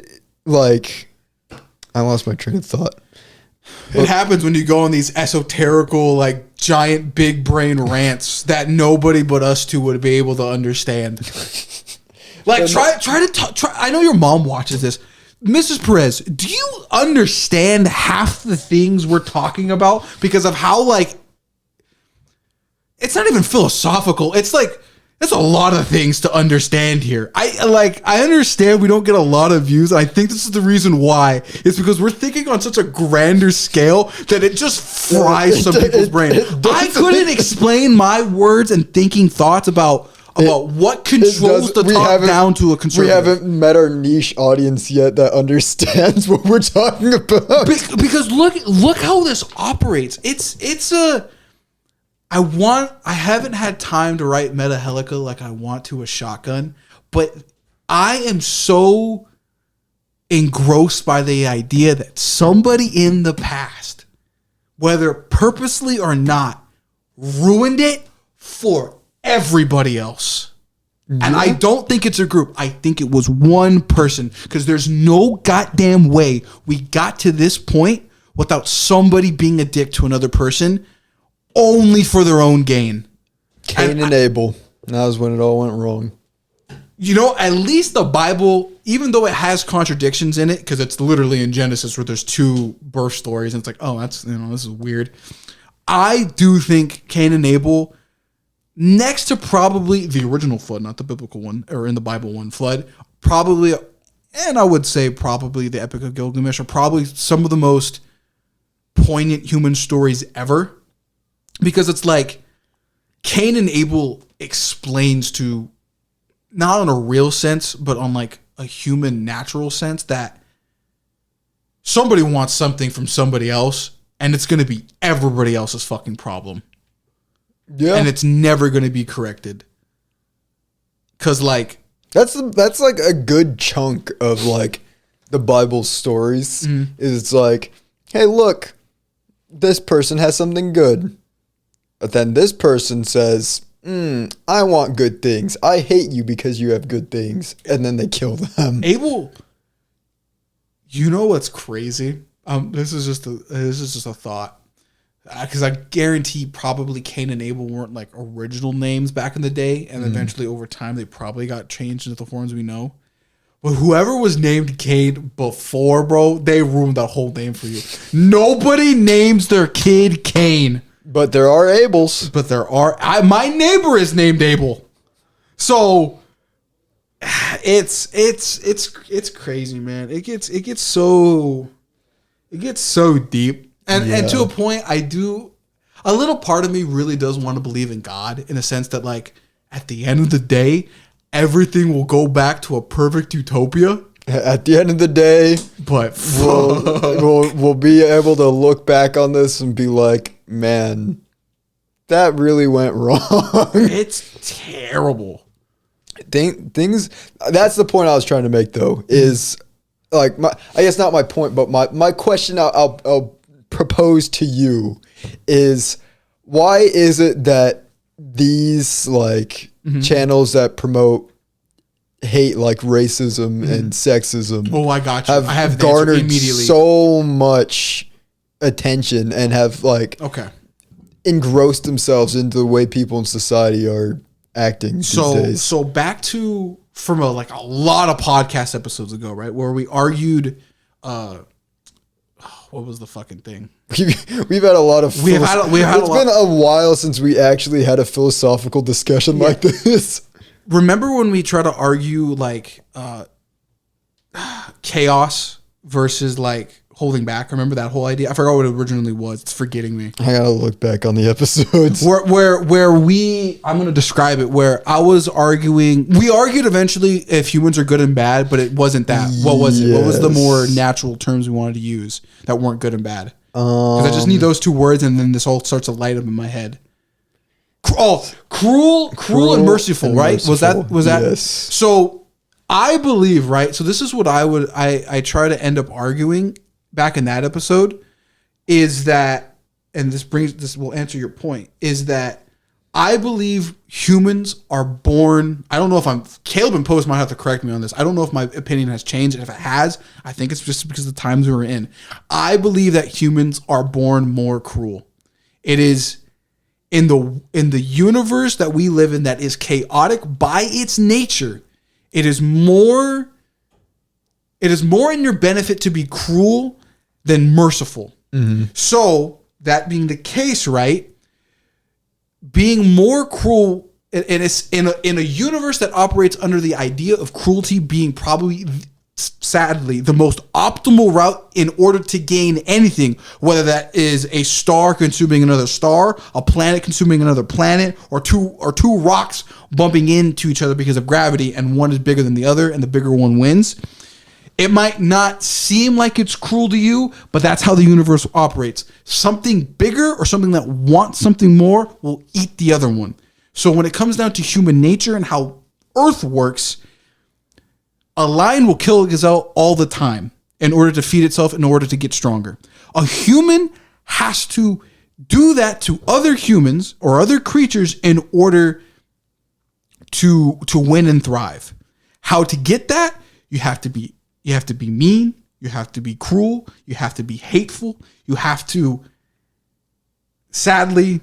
lost my train of thought. It happens when you go on these esoterical, like giant big brain rants that nobody but us two would be able to understand. Like try to talk. I know your mom watches this. Mrs. Perez, do you understand half the things we're talking about because of how, like, it's not even philosophical. It's like, there's a lot of things to understand here. I understand we don't get a lot of views. And I think this is the reason why. It's because we're thinking on such a grander scale that it just fries some people's brain. I couldn't explain my words and thinking thoughts about what controls the top down to a conservative. We haven't met our niche audience yet that understands what we're talking about. Because look how this operates. I haven't had time to write Meta Helica like I want to a shotgun, but I am so engrossed by the idea that somebody in the past, whether purposely or not, ruined it for everybody else. Mm-hmm. And I don't think it's a group. I think it was one person, because there's no goddamn way we got to this point without somebody being a dick to another person only for their own gain. Cain and Abel. That was when it all went wrong. You know, at least the Bible, even though it has contradictions in it, because it's literally in Genesis where there's two birth stories, and it's like, oh, that's, this is weird. I do think Cain and Abel, next to probably the original flood, not the biblical one, or in the Bible one, flood, probably, and I would say probably the Epic of Gilgamesh, are probably some of the most poignant human stories ever. Because it's like Cain and Abel explains to, not on a real sense, but on like a human natural sense, that somebody wants something from somebody else, and it's going to be everybody else's fucking problem. Yeah. And it's never going to be corrected. Because like... That's like a good chunk of like the Bible's stories. Mm. Is it's like, hey, look, this person has something good. But then this person says, I want good things. I hate you because you have good things. And then they kill them. Abel, you know what's crazy? This is just a thought. Because I guarantee probably Cain and Abel weren't like original names back in the day. And eventually over time they probably got changed into the forms we know. But whoever was named Cain before, bro, they ruined that whole name for you. Nobody names their kid Cain. But there are Abels. But there are. My neighbor is named Abel. So it's crazy, man. It gets so deep. And to a point, a little part of me really does want to believe in God, in a sense that, like, at the end of the day, everything will go back to a perfect utopia. At the end of the day, but we'll be able to look back on this and be like, man, that really went wrong. It's terrible. Things. That's the point I was trying to make, though. Is like I guess not my point, but my question I'll propose to you is, why is it that these like channels that promote hate like racism and sexism I got you. I have garnered immediately so much attention and have like engrossed themselves into the way people in society are acting these days? So back to from a lot of podcast episodes ago, right, where we argued what was the fucking thing? We've had a lot of. It's been a while since we actually had a philosophical discussion like this. Remember when we try to argue like chaos versus like holding back. Remember that whole idea? I forgot what it originally was. It's forgetting me. I gotta look back on the episodes. Where I'm going to describe it, where I was arguing, we argued eventually if humans are good and bad, but it wasn't that. What was it? What was the more natural terms we wanted to use that weren't good and bad? Because I just need those two words, and then this all starts to light up in my head. Cruel and merciful, right? Merciful. Was that? Yes. So I believe, right? So this is what I try to end up arguing back in that episode, is that, and this will answer your point, is that I believe humans are born. I don't know if Caleb and Post might have to correct me on this. I don't know if my opinion has changed. And if it has, I think it's just because of the times we were in. I believe that humans are born more cruel. It is in the universe that we live in that is chaotic by its nature. It is more in your benefit to be cruel than merciful. Mm-hmm. So that being the case, right? Being more cruel, and it's in a universe that operates under the idea of cruelty being probably, sadly, the most optimal route in order to gain anything, whether that is a star consuming another star, a planet consuming another planet, or two rocks bumping into each other because of gravity, and one is bigger than the other, and the bigger one wins. It might not seem like it's cruel to you, but that's how the universe operates. Something bigger or something that wants something more will eat the other one. So when it comes down to human nature and how Earth works, a lion will kill a gazelle all the time in order to feed itself, in order to get stronger. A human has to do that to other humans or other creatures in order to win and thrive. How to get that? You have to be mean, you have to be cruel, you have to be hateful, you have to, sadly,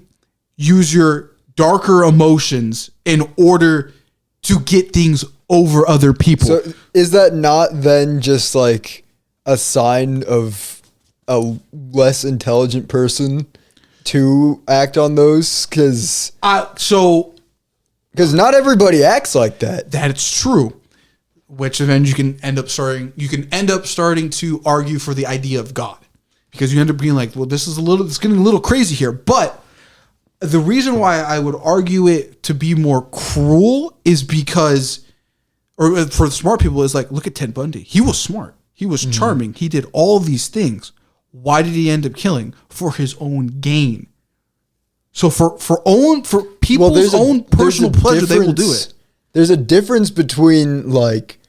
use your darker emotions in order to get things over other people. So is that not then just like a sign of a less intelligent person to act on those? Because not everybody acts like that. That it's true. Which then you can end up starting to argue for the idea of God, because you end up being like, well, it's getting a little crazy here. But the reason why I would argue it to be more cruel is because, or for the smart people, is like, look at Ted Bundy. He was smart. He was charming. He did all these things. Why did he end up killing? For his own gain. So for people's own personal pleasure, they will do it. There's a difference between like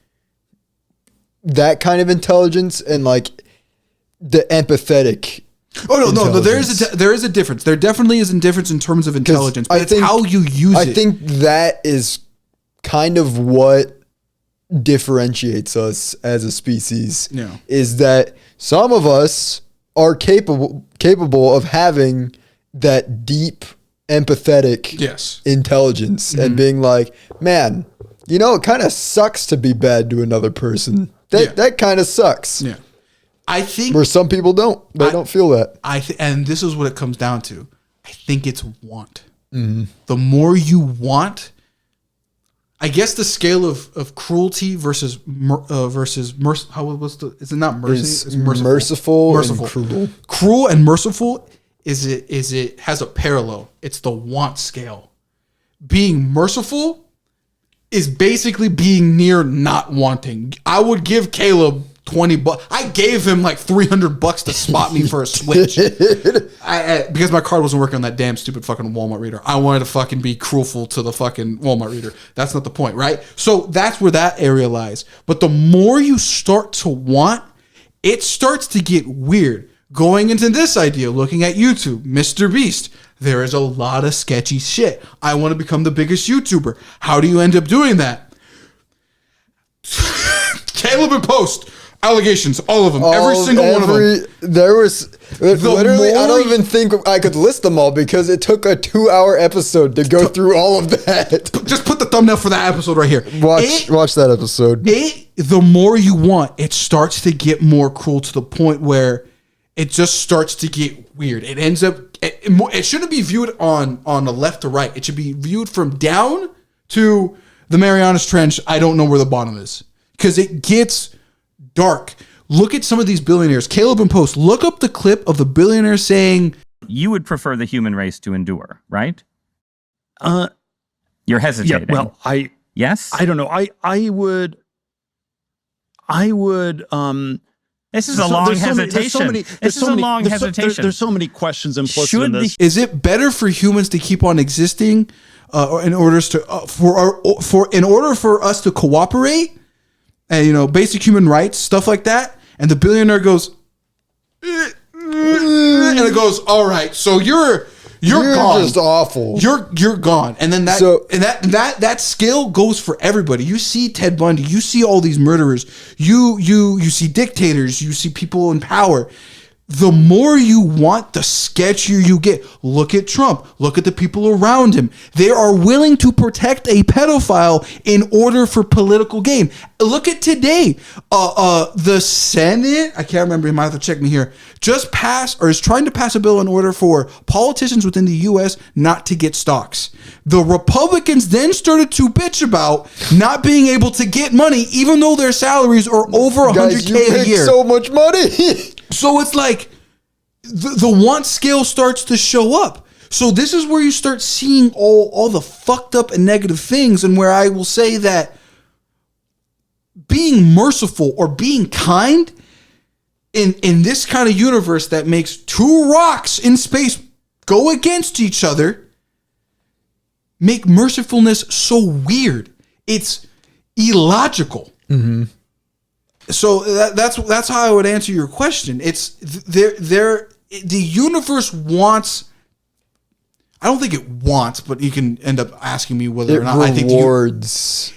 that kind of intelligence and like the empathetic. Oh no! There is a difference. There definitely is a difference in terms of intelligence, but it's how you use it. I think that is kind of what differentiates us as a species. Yeah. Is that some of us are capable of having that deep, empathetic intelligence and being like, man, it kind of sucks to be bad to another person. That kind of sucks. Yeah. I think where some people don't. They don't feel that. And this is what it comes down to. I think it's want. Mm-hmm. The more you want, I guess the scale of cruelty versus mercy. How was is it not mercy? It's merciful and cruel. Cruel and merciful is it has a parallel. It's the want scale. Being merciful is basically being near not wanting. I would give Caleb $20. I gave him like $300 to spot me for a Switch. Because my card wasn't working on that damn stupid fucking Walmart reader. I wanted to fucking be cruelful to the fucking Walmart reader. That's not the point, right? So that's where that area lies. But the more you start to want, it starts to get weird. Going into this idea, looking at YouTube, Mr. Beast, there is a lot of sketchy shit. I want to become the biggest YouTuber. How do you end up doing that? Caleb and Post. Allegations, all of them, every single one of them. There was literally, I don't even think I could list them all because it took a 2-hour episode to go through all of that. Just put the thumbnail for that episode right here. Watch that episode. The more you want, it starts to get more cruel to the point where it just starts to get weird. It ends up, it shouldn't be viewed on the left to right. It should be viewed from down to the Marianas Trench. I don't know where the bottom is because it gets dark. look at some of these billionaires. Caleb and Post, look up the clip of the billionaire saying, You would prefer the human race to endure, right? You're hesitating. Yeah, well, yes? I don't know. I would. This is a long hesitation. This is a long hesitation. There's so many questions implicit in this. Is it better for humans to keep on existing, or in order for us to cooperate, and basic human rights, stuff like that? And the billionaire goes, and it goes, all right, so you're gone. Just awful. You're gone. And then that scale goes for everybody. You see Ted Bundy, you see all these murderers, you see dictators, you see people in power. The more you want, the sketchier you get. Look at Trump. Look at the people around him. They are willing to protect a pedophile in order for political gain. Look at today. The Senate, I can't remember, you might have to check me here, just passed or is trying to pass a bill in order for politicians within the U.S. not to get stocks. The Republicans then started to bitch about not being able to get money, even though their salaries are over $100K a year. So much money. So it's like the want scale starts to show up. So this is where you start seeing all the fucked up and negative things, and where I will say that being merciful or being kind in this kind of universe that makes two rocks in space go against each other make mercifulness so weird. It's illogical. Mm-hmm. So that's how I would answer your question. It's the universe wants. I don't think it wants, but you can end up asking me whether or not I think rewards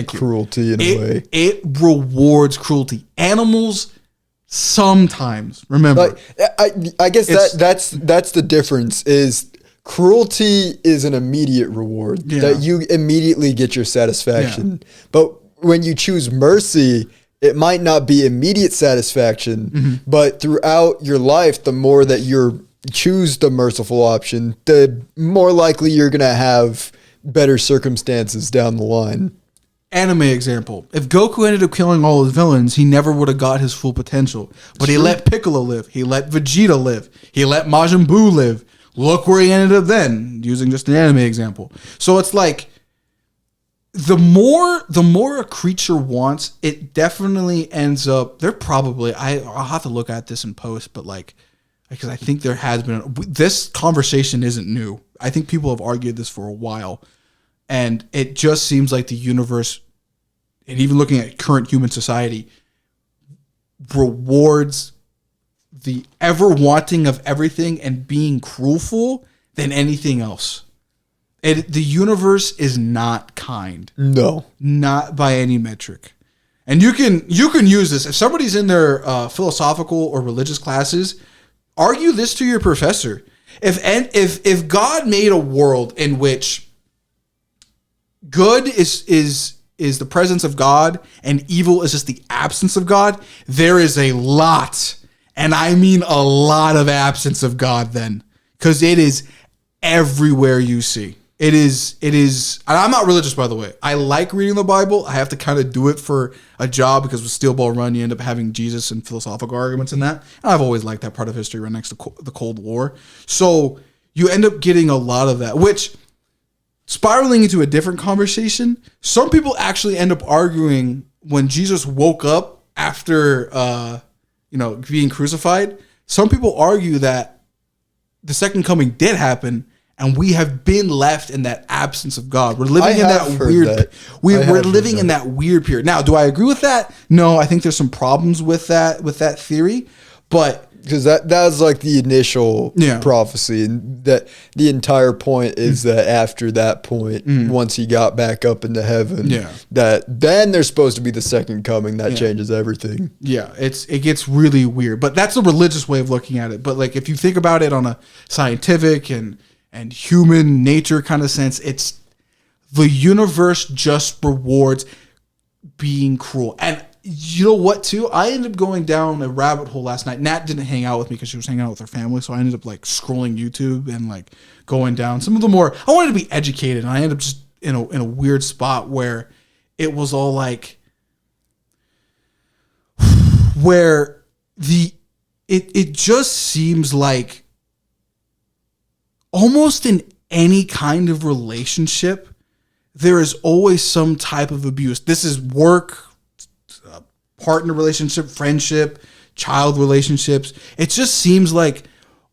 cruelty in a way. It rewards cruelty. Animals sometimes, remember. I guess that's the difference. Is cruelty is an immediate reward that you immediately get your satisfaction, but when you choose mercy, it might not be immediate satisfaction, but throughout your life, the more that you choose the merciful option, the more likely you're going to have better circumstances down the line. Anime example. If Goku ended up killing all his villains, he never would have got his full potential. But he let Piccolo live. He let Vegeta live. He let Majin Buu live. Look where he ended up then, using just an anime example. So it's like, the more a creature wants, it definitely ends up. I'll have to look at this in post, but because I think there has been this conversation isn't new. I think people have argued this for a while, and it just seems like the universe, and even looking at current human society, rewards the ever wanting of everything and being cruelful than anything else. The universe is not kind. No. Not by any metric. And you can use this. If somebody's in their philosophical or religious classes, argue this to your professor. If God made a world in which good is the presence of God and evil is just the absence of God, there is a lot, and I mean a lot of absence of God then. Because it is everywhere you see. It is, and I'm not religious, by the way. I like reading the Bible. I have to kind of do it for a job because with Steel Ball Run, you end up having Jesus and philosophical arguments in that. And I've always liked that part of history right next to the Cold War. So you end up getting a lot of that, which, spiraling into a different conversation, some people actually end up arguing when Jesus woke up after, being crucified. Some people argue that the second coming did happen, and we have been left in that absence of God. We're living in that weird. We're living in that weird period. Now, do I agree with that? No, I think there's some problems with that theory, but because that was like the initial prophecy, and that the entire point is that after that point, once he got back up into heaven, that then there's supposed to be the second coming that changes everything. Yeah, it gets really weird, but that's a religious way of looking at it. But like if you think about it on a scientific and human nature kind of sense, it's the universe just rewards being cruel. And you know what, too? I ended up going down a rabbit hole last night. Nat didn't hang out with me because she was hanging out with her family, so I ended up like scrolling YouTube and like going down some of the more. I wanted to be educated, and I ended up just in a weird spot where it was all like, where it just seems like almost in any kind of relationship, there is always some type of abuse. This is work, partner relationship, friendship, child relationships. It just seems like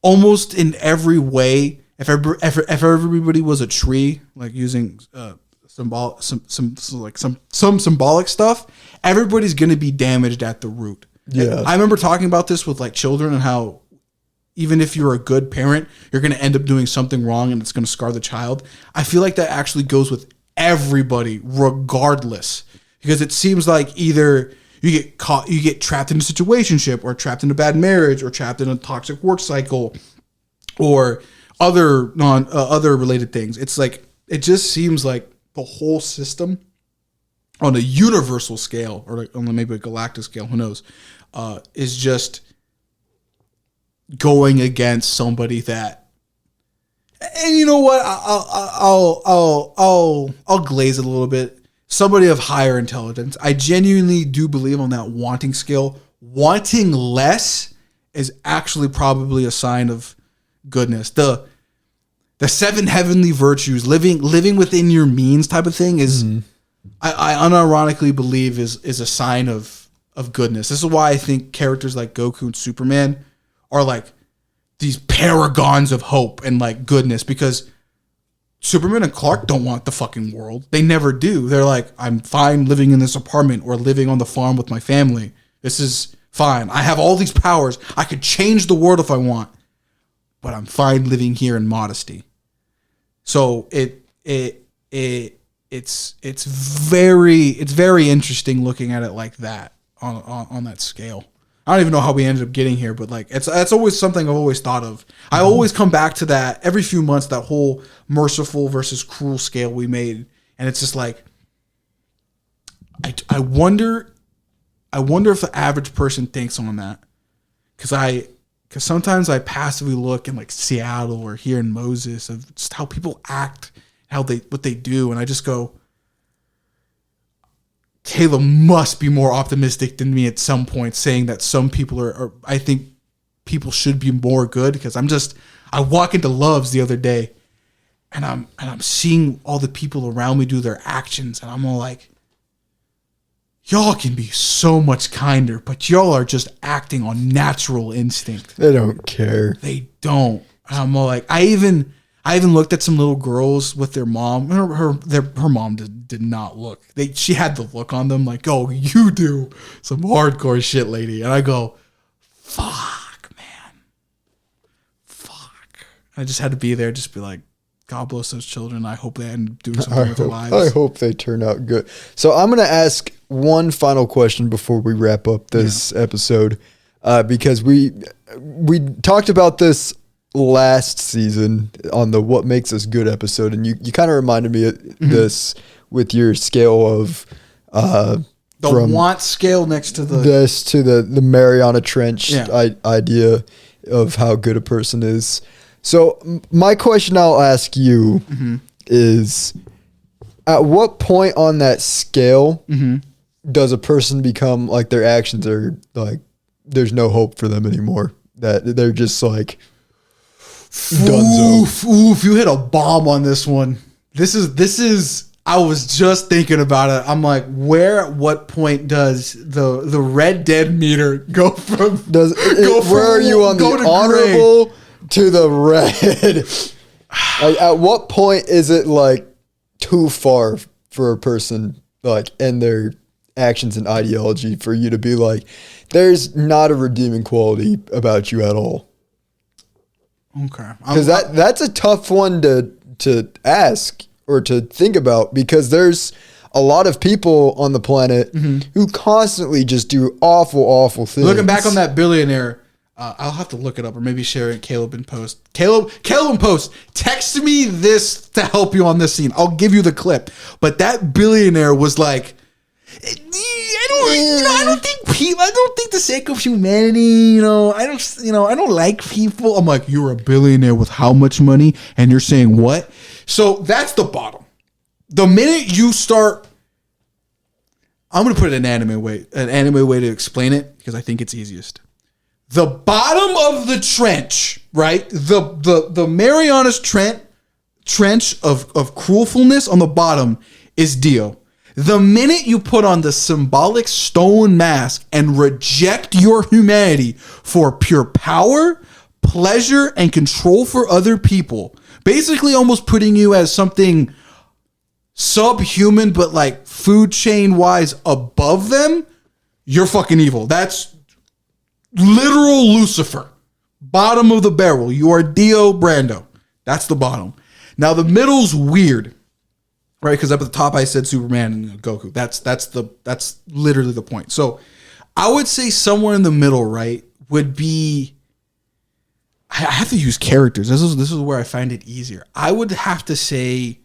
almost in every way, if everybody was a tree, like using some symbolic stuff, everybody's going to be damaged at the root. Yeah. I remember talking about this with like children and how even if you're a good parent, you're going to end up doing something wrong and it's going to scar the child. I feel like that actually goes with everybody regardless, because it seems like either you get caught, you get trapped in a situationship, or trapped in a bad marriage, or trapped in a toxic work cycle, or other other related things. It's like, it just seems like the whole system on a universal scale, or like on maybe a galactic scale, who knows, is just going against somebody that, and you know what, I'll glaze it a little bit. Somebody of higher intelligence. I genuinely do believe on that wanting scale, wanting less is actually probably a sign of goodness. The 7 heavenly virtues, living within your means type of thing is, I unironically believe is a sign of goodness. This is why I think characters like Goku and Superman are like these paragons of hope and like goodness, because Superman and Clark don't want the fucking world. They never do. They're like, I'm fine living in this apartment or living on the farm with my family. This is fine. I have all these powers. I could change the world if I want, but I'm fine living here in modesty. So it's very interesting looking at it like that on that scale. I don't even know how we ended up getting here, but like that's always something I've always thought of. I always come back to that every few months, that whole merciful versus cruel scale we made, and it's just like I wonder if the average person thinks on that, because sometimes I passively look in like Seattle or here in Moses of just how people act, what they do, and I just go, Caleb must be more optimistic than me at some point, saying that some people are I think people should be more good, because I walk into Love's the other day and I'm seeing all the people around me do their actions, and I'm all like, y'all can be so much kinder, but y'all are just acting on natural instinct. They don't care. They don't. I'm all like, I even looked at some little girls with their mom. Her mom did not look. She had the look on them like, oh, you do some hardcore shit, lady. And I go, fuck, man. Fuck. I just had to be there, just be like, God bless those children. I hope they end up doing something with their lives. I hope they turn out good. So I'm going to ask one final question before we wrap up this episode, because we talked about this last season on the What Makes Us Good episode, and you kind of reminded me of this with your scale of the want scale next to the Mariana Trench idea of how good a person is. So my question I'll ask you is, at what point on that scale does a person become like their actions are like there's no hope for them anymore, that they're just like Oof, you hit a bomb on this one. This is I was just thinking about it. I'm like, at what point does the Red Dead meter go from where are you on the honorable to the red? Like, at what point is it like too far for a person like and their actions and ideology for you to be like, there's not a redeeming quality about you at all? Okay. Because that's a tough one to ask or to think about, because there's a lot of people on the planet who constantly just do awful things. Looking back on that billionaire, I'll have to look it up, or maybe share it Caleb in post. Caleb in post, text me this to help you on this scene. I'll give you the clip. But that billionaire was like, I don't think the sake of humanity, I don't like people. I'm like, you're a billionaire with how much money? And you're saying what? So that's the bottom. The minute you start I'm going to put it an anime way to explain it because I think it's easiest. The bottom of the trench, right? The Marianas trench of cruelfulness on the bottom is Dio. The minute you put on the symbolic stone mask and reject your humanity for pure power, pleasure, and control for other people, basically almost putting you as something subhuman, but like food chain wise above them, you're fucking evil. That's literal Lucifer. Bottom of the barrel. You are Dio Brando. That's the bottom. Now the middle's weird, right? Because up at the top I said Superman and Goku. That's literally the point. So I would say somewhere in the middle, right, would be. I have to use characters. This is where I find it easier. I would have to say.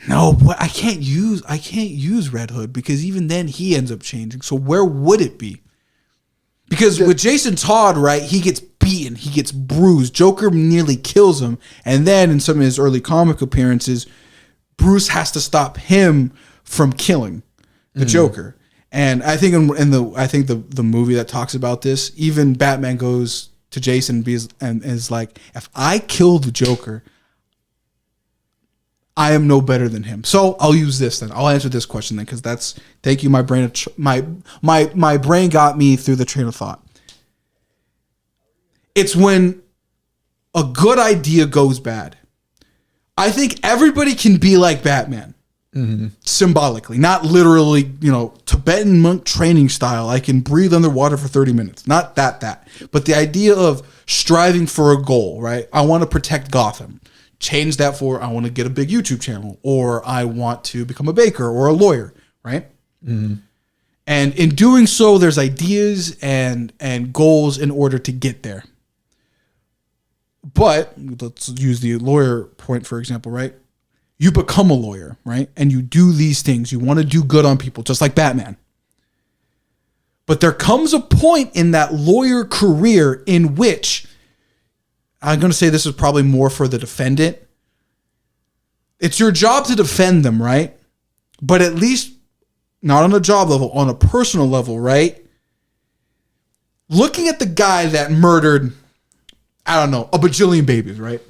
No, but I can't use Red Hood because even then he ends up changing. So where would it be? Because with Jason Todd, right, he gets beaten, he gets bruised. Joker nearly kills him, and then in some of his early comic appearances, Bruce has to stop him from killing the Joker. And I think the movie that talks about this, even Batman goes to Jason and is like, if I kill the Joker, I am no better than him. So I'll use this then. I'll answer this question then, because thank you. My brain got me through the train of thought. It's when a good idea goes bad. I think everybody can be like Batman, symbolically, not literally. Tibetan monk training style. I can breathe underwater for 30 minutes. Not that, but the idea of striving for a goal. Right? I want to protect Gotham. Change that for I want to get a big YouTube channel, or I want to become a baker or a lawyer, right? Mm-hmm. And in doing so, there's ideas and goals in order to get there. But let's use the lawyer point, for example, right? You become a lawyer, right? And you do these things. You want to do good on people, just like Batman. But there comes a point in that lawyer career in which I'm going to say this is probably more for the defendant. It's your job to defend them, right? But at least not on a job level, on a personal level, right? Looking at the guy that murdered, I don't know, a bajillion babies, right?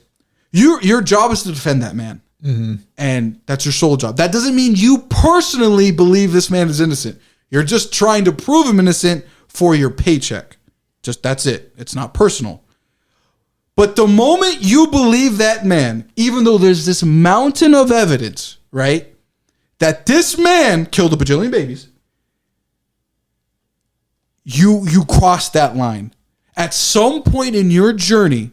Your job is to defend that man. Mm-hmm. And that's your sole job. That doesn't mean you personally believe this man is innocent. You're just trying to prove him innocent for your paycheck. Just that's it. It's not personal. But the moment you believe that man, even though there's this mountain of evidence, right, that this man killed a bajillion babies, you cross that line. At some point in your journey,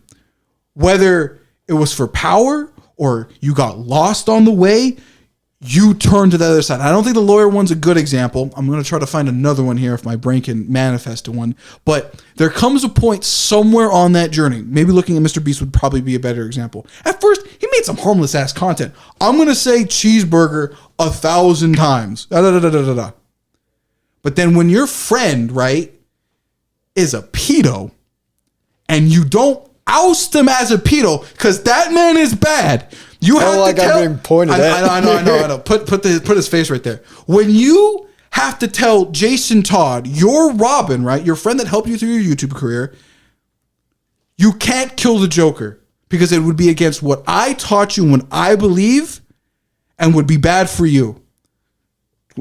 whether it was for power or you got lost on the way, you turn to the other side. I don't think the lawyer one's a good example. I'm going to try to find another one here if my brain can manifest to one. But there comes a point somewhere on that journey. Maybe looking at Mr. Beast would probably be a better example. At first, he made some harmless ass content. I'm going to say cheeseburger 1,000 times. But then when your friend, right, is a pedo and you don't oust him as a pedo because that man is bad. You have to tell. I'm being pointed at. I know. Put his face right there. When you have to tell Jason Todd, your Robin, right, your friend that helped you through your YouTube career, you can't kill the Joker because it would be against what I taught you and what I believe, and would be bad for you.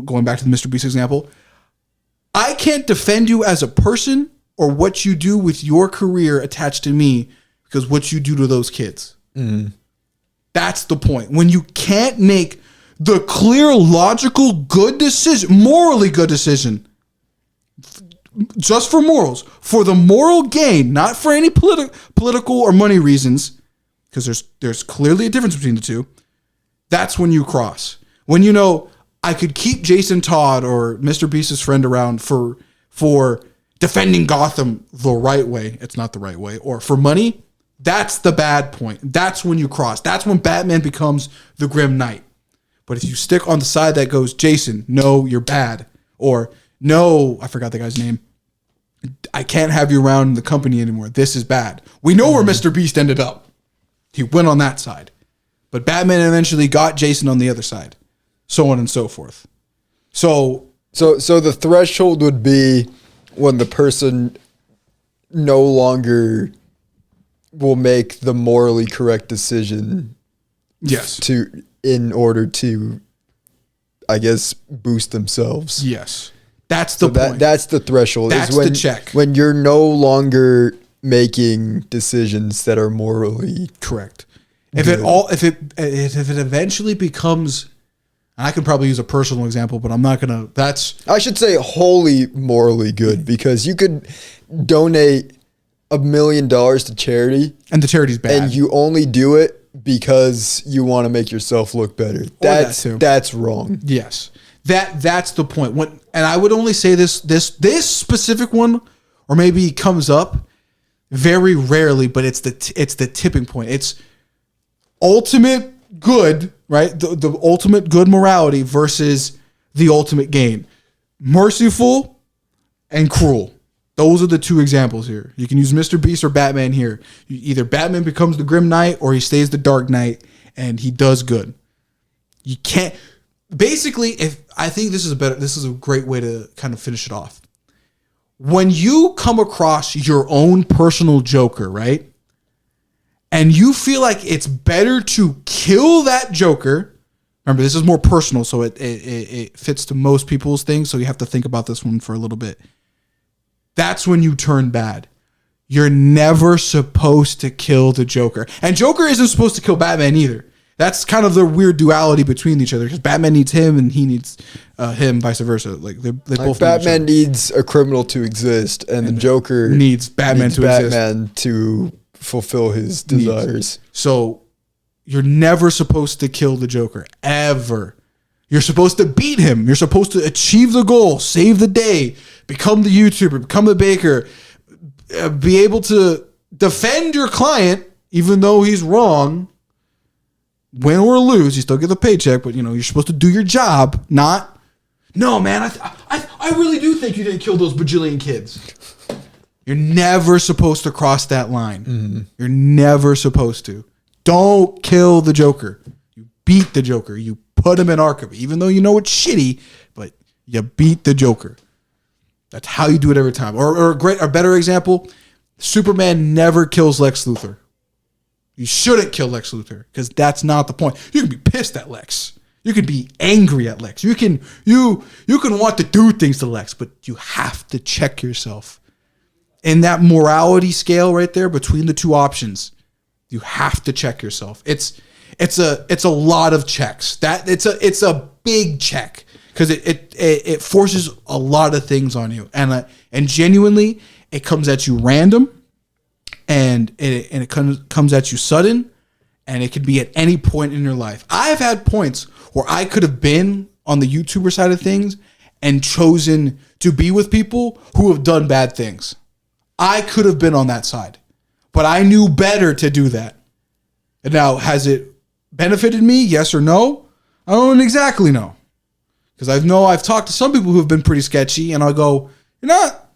Going back to the Mr. Beast example, I can't defend you as a person or what you do with your career attached to me because what you do to those kids. Mm. That's the point. When you can't make the clear, logical, good decision, morally good decision, just for morals, for the moral gain, not for any political or money reasons, because there's clearly a difference between the two, that's when you cross. When you know, I could keep Jason Todd or Mr. Beast's friend around for defending Gotham the right way, it's not the right way, or for money, that's the bad point. That's when you cross. That's when Batman becomes the Grim Knight. But if you stick on the side that goes, Jason, no, you're bad. Or, no, I forgot the guy's name. I can't have you around the company anymore. This is bad. We know where Mr. Beast ended up. He went on that side. But Batman eventually got Jason on the other side. So on and so forth. So the threshold would be when the person no longer will make the morally correct decision. Yes. In order to, I guess, boost themselves. Yes. That's the point. That's the threshold. That's the check. When you're no longer making decisions that are morally correct. If it eventually becomes, and I could probably use a personal example, but I'm not gonna. I should say wholly morally good, because you could donate $1 million to charity, and the charity's bad, and you only do it because you want to make yourself look better. That's wrong. Yes, that's the point. And I would only say this specific one, or maybe comes up very rarely, but it's the tipping point. It's ultimate good, right? The ultimate good morality versus the ultimate gain. Merciful and cruel. Those are the two examples here. You can use Mr. Beast or Batman here. Either Batman becomes the Grim Knight or he stays the Dark Knight and he does good. You can't. Basically, I think this is a great way to kind of finish it off. When you come across your own personal Joker, right? And you feel like it's better to kill that Joker. Remember, this is more personal, so it fits to most people's things. So you have to think about this one for a little bit. That's when you turn bad. You're never supposed to kill the Joker. And Joker isn't supposed to kill Batman either. That's kind of the weird duality between each other, because Batman needs him and he needs him, vice versa. Like they both. Batman needs a criminal to exist, and the Joker needs Batman to fulfill his desires. So you're never supposed to kill the Joker, ever. You're supposed to beat him. You're supposed to achieve the goal, save the day, become the YouTuber, become the baker, be able to defend your client, even though he's wrong. Win or lose, you still get the paycheck, but you're supposed to do your job. Not, no, man, I really do think you didn't kill those bajillion kids. You're never supposed to cross that line. Mm-hmm. You're never supposed to. Don't kill the Joker. You beat the Joker. You put him in Arkham, even though you know it's shitty, but you beat the Joker. That's how you do it every time. Or a better example, Superman never kills Lex Luthor. You shouldn't kill Lex Luthor, because that's not the point. You can be pissed at Lex. You can be angry at Lex. You can want to do things to Lex, but you have to check yourself. In that morality scale right there between the two options, you have to check yourself. It's a lot of checks. It's a big check, because it forces a lot of things on you, and genuinely it comes at you random. And it comes at you sudden, and it could be at any point in your life. I've had points where I could have been on the YouTuber side of things and chosen to be with people who have done bad things. I could have been on that side, but I knew better to do that. And now, has it benefited me? Yes or no? I don't exactly know, because I've talked to some people who have been pretty sketchy, and I'll go, you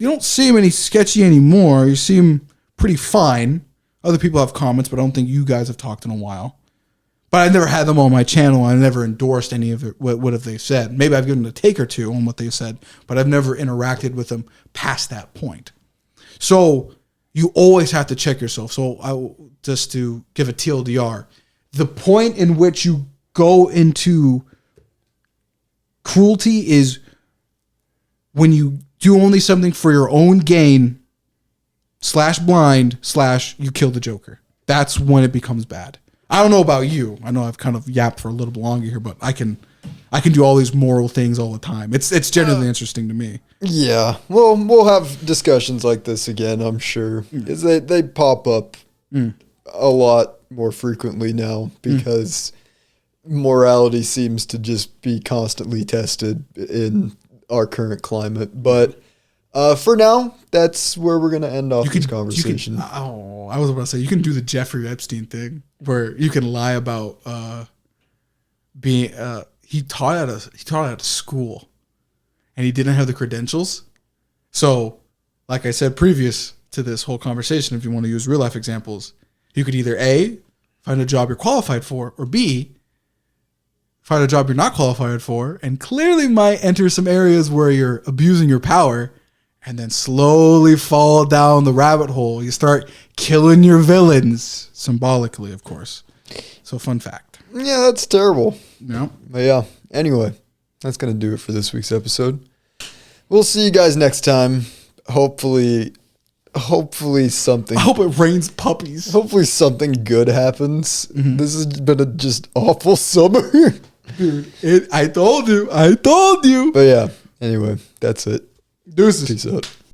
don't seem any sketchy anymore. You seem pretty fine. Other people have comments, but I don't think you guys have talked in a while. But I've never had them on my channel. I've never endorsed any of it. What have they said? Maybe I've given a take or two on what they said, but I've never interacted with them past that point. So you always have to check yourself. So just to give a TLDR, the point in which you go into cruelty is when you do only something for your own gain /blind / you kill the Joker. That's when it becomes bad. I don't know about you. I know I've kind of yapped for a little bit longer here, but I can do all these moral things all the time. It's genuinely interesting to me. Yeah. Well, we'll have discussions like this again, I'm sure. Because they pop up a lot more frequently now, because morality seems to just be constantly tested in our current climate. But for now, that's where we're going to end off this conversation. I was about to say, you can do the Jeffrey Epstein thing, where you can lie about being he taught at a school, and he didn't have the credentials. So, like I said previous to this whole conversation, if you want to use real life examples, you could either A, find a job you're qualified for, or B, find a job you're not qualified for, and clearly might enter some areas where you're abusing your power, and then slowly fall down the rabbit hole. You start killing your villains, symbolically, of course. So, fun fact. Yeah, that's terrible. Yeah. But yeah, anyway, that's going to do it for this week's episode. We'll see you guys next time. Hopefully something. I hope it rains puppies. Hopefully something good happens. Mm-hmm. This has been a just awful summer. Dude, I told you. But yeah, anyway, that's it. Deuces. Peace out.